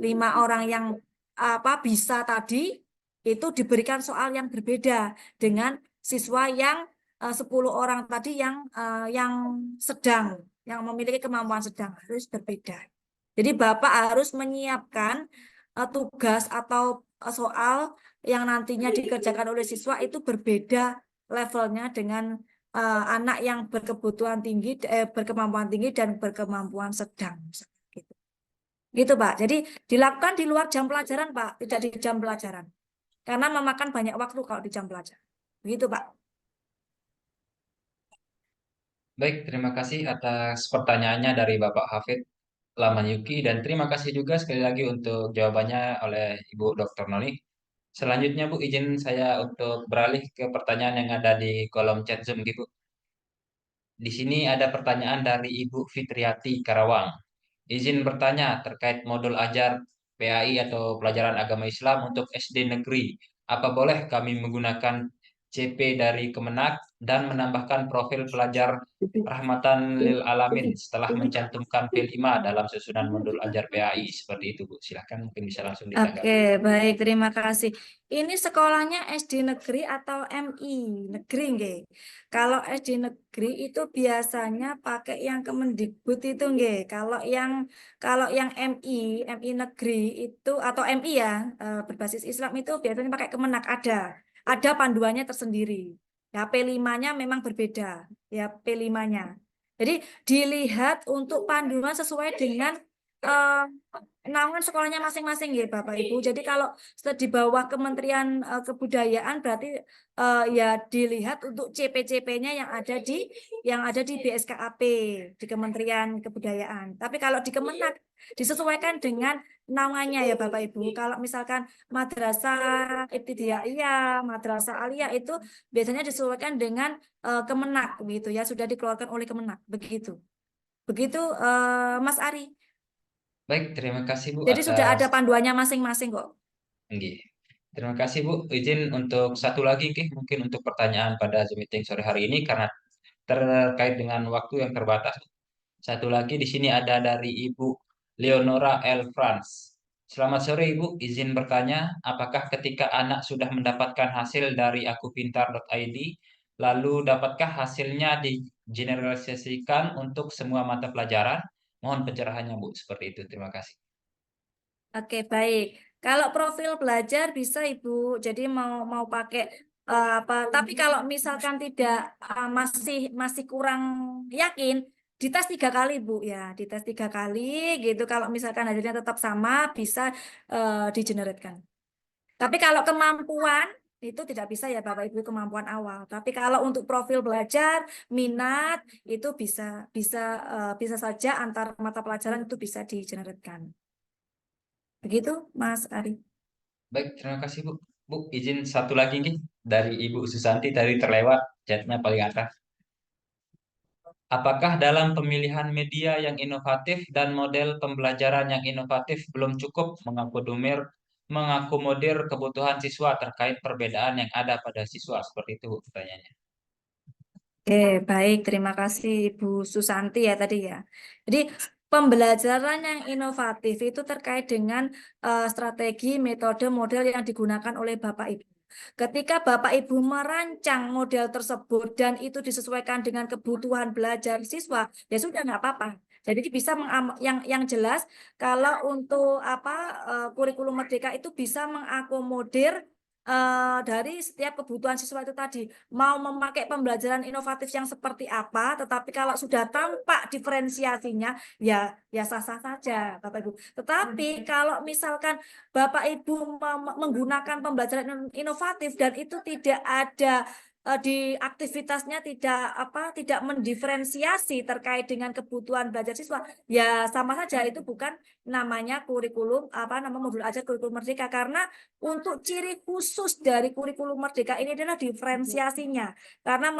5 orang yang bisa tadi itu diberikan soal yang berbeda dengan siswa yang 10 orang tadi yang sedang, yang memiliki kemampuan sedang, harus berbeda. Jadi Bapak harus menyiapkan tugas atau soal yang nantinya dikerjakan oleh siswa itu berbeda levelnya dengan anak yang berkebutuhan tinggi, berkemampuan tinggi dan berkemampuan sedang. Gitu. Gitu, Pak. Jadi dilakukan di luar jam pelajaran, Pak, tidak di jam pelajaran. Karena memakan banyak waktu kalau di jam pelajaran. Begitu, Pak. Baik, terima kasih atas pertanyaannya dari Bapak Hafid Lamanyuki dan terima kasih juga sekali lagi untuk jawabannya oleh Ibu Dr. Noli. Selanjutnya Bu, izin saya untuk beralih ke pertanyaan yang ada di kolom chat Zoom gitu. Di sini ada pertanyaan dari Ibu Fitriati Karawang. Izin bertanya terkait modul ajar PAI atau pelajaran agama Islam untuk SD negeri. Apa boleh kami menggunakan CP dari Kemenak dan menambahkan profil pelajar Rahmatan lil Alamin setelah mencantumkan P5 dalam susunan modul ajar PAI seperti itu, Bu. Silahkan mungkin bisa langsung ditanggapi. Oke, baik, terima kasih. Ini sekolahnya SD negeri atau MI negeri, nggih. Kalau SD negeri itu biasanya pakai yang Kemendikbud itu, nggih. Kalau yang MI negeri itu atau MI ya, berbasis Islam itu biasanya pakai Kemenak ada panduannya tersendiri. Ya, P5-nya memang berbeda, ya P5-nya. Jadi dilihat untuk panduan sesuai dengan naungan sekolahnya masing-masing ya Bapak Ibu. Jadi kalau di bawah Kementerian Kebudayaan berarti ya dilihat untuk CP-CP-nya yang ada di BSKAP di Kementerian Kebudayaan. Tapi kalau di Kemenak disesuaikan dengan naungannya ya Bapak Ibu. Kalau misalkan madrasah ibtidaiyah, madrasah aliyah itu biasanya disesuaikan dengan Kemenak begitu ya, sudah dikeluarkan oleh Kemenak begitu. Begitu Mas Ari. Baik, terima kasih Bu Jadi sudah atas ada panduannya masing-masing kok. Nggih. Terima kasih Bu. Izin untuk satu lagi nggih, mungkin untuk pertanyaan pada Zoom meeting sore hari ini karena terkait dengan waktu yang terbatas. Satu lagi di sini ada dari Ibu Leonora L. France. Selamat sore Ibu, izin bertanya, apakah ketika anak sudah mendapatkan hasil dari akupintar.id, lalu dapatkah hasilnya digeneralisasikan untuk semua mata pelajaran? Mohon pencerahannya Bu, seperti itu. Terima kasih. Oke, baik. Kalau profil belajar bisa Ibu. Jadi mau pakai apa? Tapi kalau misalkan tidak masih kurang yakin, dites 3 kali Bu ya. Dites 3 kali gitu. Kalau misalkan hasilnya tetap sama, bisa digeneratkan. Tapi kalau kemampuan itu tidak bisa ya Bapak Ibu, kemampuan awal. Tapi kalau untuk profil belajar, minat itu bisa saja antar mata pelajaran itu bisa digeneratkan. Begitu Mas Ari. Baik, terima kasih Bu. Bu, izin satu lagi nih dari Ibu Susanti tadi terlewat chatnya paling atas. Apakah dalam pemilihan media yang inovatif dan model pembelajaran yang inovatif belum cukup mengakomodir kebutuhan siswa terkait perbedaan yang ada pada siswa? Seperti itu Bu, pertanyaannya. Oke, baik. Terima kasih Ibu Susanti ya tadi ya. Jadi pembelajaran yang inovatif itu terkait dengan strategi, metode, model yang digunakan oleh Bapak Ibu. Ketika Bapak Ibu merancang model tersebut dan itu disesuaikan dengan kebutuhan belajar siswa, ya sudah nggak apa-apa. Jadi bisa yang jelas kalau untuk kurikulum Merdeka itu bisa mengakomodir dari setiap kebutuhan siswa itu tadi. Mau memakai pembelajaran inovatif yang seperti apa, tetapi kalau sudah tampak diferensiasinya, ya sah-sah saja, Bapak Ibu. Tetapi kalau misalkan Bapak Ibu menggunakan pembelajaran inovatif dan itu tidak ada di aktivitasnya tidak mendiferensiasi terkait dengan kebutuhan belajar siswa, ya sama saja itu bukan namanya kurikulum modul ajar kurikulum Merdeka, karena untuk ciri khusus dari kurikulum Merdeka ini adalah diferensiasinya, karena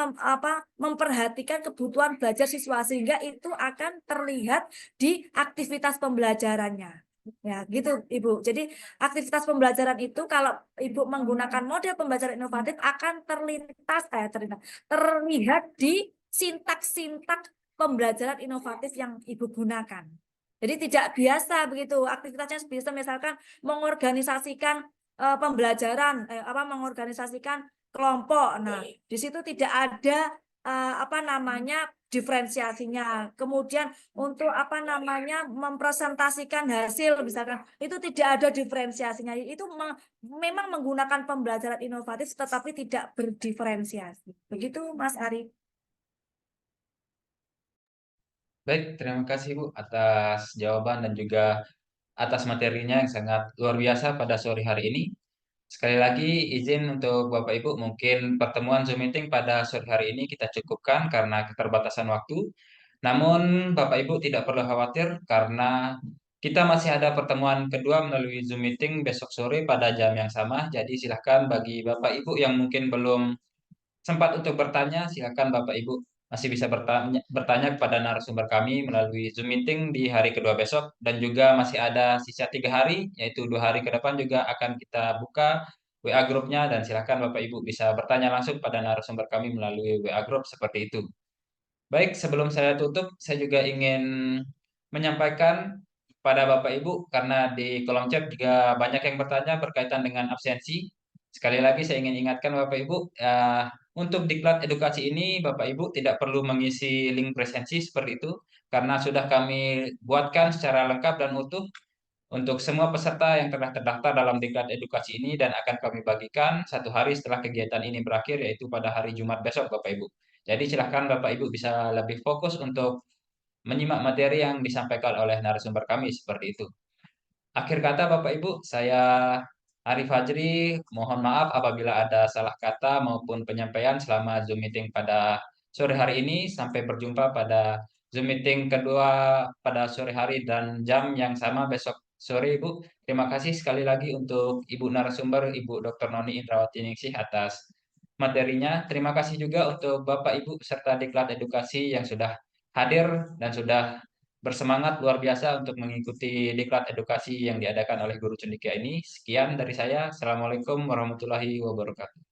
memperhatikan kebutuhan belajar siswa sehingga itu akan terlihat di aktivitas pembelajarannya. Ya, gitu Ibu. Jadi aktivitas pembelajaran itu kalau Ibu menggunakan model pembelajaran inovatif akan terlihat di sintak-sintak pembelajaran inovatif yang Ibu gunakan. Jadi tidak biasa begitu aktivitasnya, bisa misalkan mengorganisasikan pembelajaran, mengorganisasikan kelompok. Nah, di situ tidak ada diferensiasinya. Kemudian untuk mempresentasikan hasil misalkan itu tidak ada diferensiasinya. Itu memang menggunakan pembelajaran inovatif tetapi tidak berdiferensiasi. Begitu Mas Ari. Baik, terima kasih Bu atas jawaban dan juga atas materinya yang sangat luar biasa pada sore hari ini. Sekali lagi izin untuk Bapak Ibu, mungkin pertemuan Zoom meeting pada sore hari ini kita cukupkan karena keterbatasan waktu. Namun Bapak Ibu tidak perlu khawatir karena kita masih ada pertemuan kedua melalui Zoom meeting besok sore pada jam yang sama. Jadi silahkan bagi Bapak Ibu yang mungkin belum sempat untuk bertanya, silakan Bapak Ibu masih bisa bertanya kepada narasumber kami melalui Zoom meeting di hari kedua besok dan juga masih ada sisa 3 hari, yaitu 2 hari ke depan juga akan kita buka WA grupnya dan silakan Bapak Ibu bisa bertanya langsung pada narasumber kami melalui WA grup seperti itu. Baik, sebelum saya tutup, saya juga ingin menyampaikan pada Bapak Ibu, karena di kolom chat juga banyak yang bertanya berkaitan dengan absensi. Sekali lagi saya ingin ingatkan Bapak Ibu, untuk diklat edukasi ini Bapak Ibu tidak perlu mengisi link presensi seperti itu, karena sudah kami buatkan secara lengkap dan utuh untuk semua peserta yang telah terdaftar dalam diklat edukasi ini dan akan kami bagikan 1 hari setelah kegiatan ini berakhir, yaitu pada hari Jumat besok Bapak Ibu. Jadi silahkan Bapak Ibu bisa lebih fokus untuk menyimak materi yang disampaikan oleh narasumber kami seperti itu. Akhir kata Bapak Ibu, saya Arif Fajri, mohon maaf apabila ada salah kata maupun penyampaian selama Zoom meeting pada sore hari ini. Sampai berjumpa pada Zoom meeting kedua pada sore hari dan jam yang sama besok sore Ibu. Terima kasih sekali lagi untuk Ibu narasumber, Ibu Dr. Noni Indrawati Ningsih atas materinya. Terima kasih juga untuk Bapak Ibu peserta Diklat Edukasi yang sudah hadir dan sudah bersemangat luar biasa untuk mengikuti diklat edukasi yang diadakan oleh Guru Cendekia ini. Sekian dari saya. Assalamualaikum warahmatullahi wabarakatuh.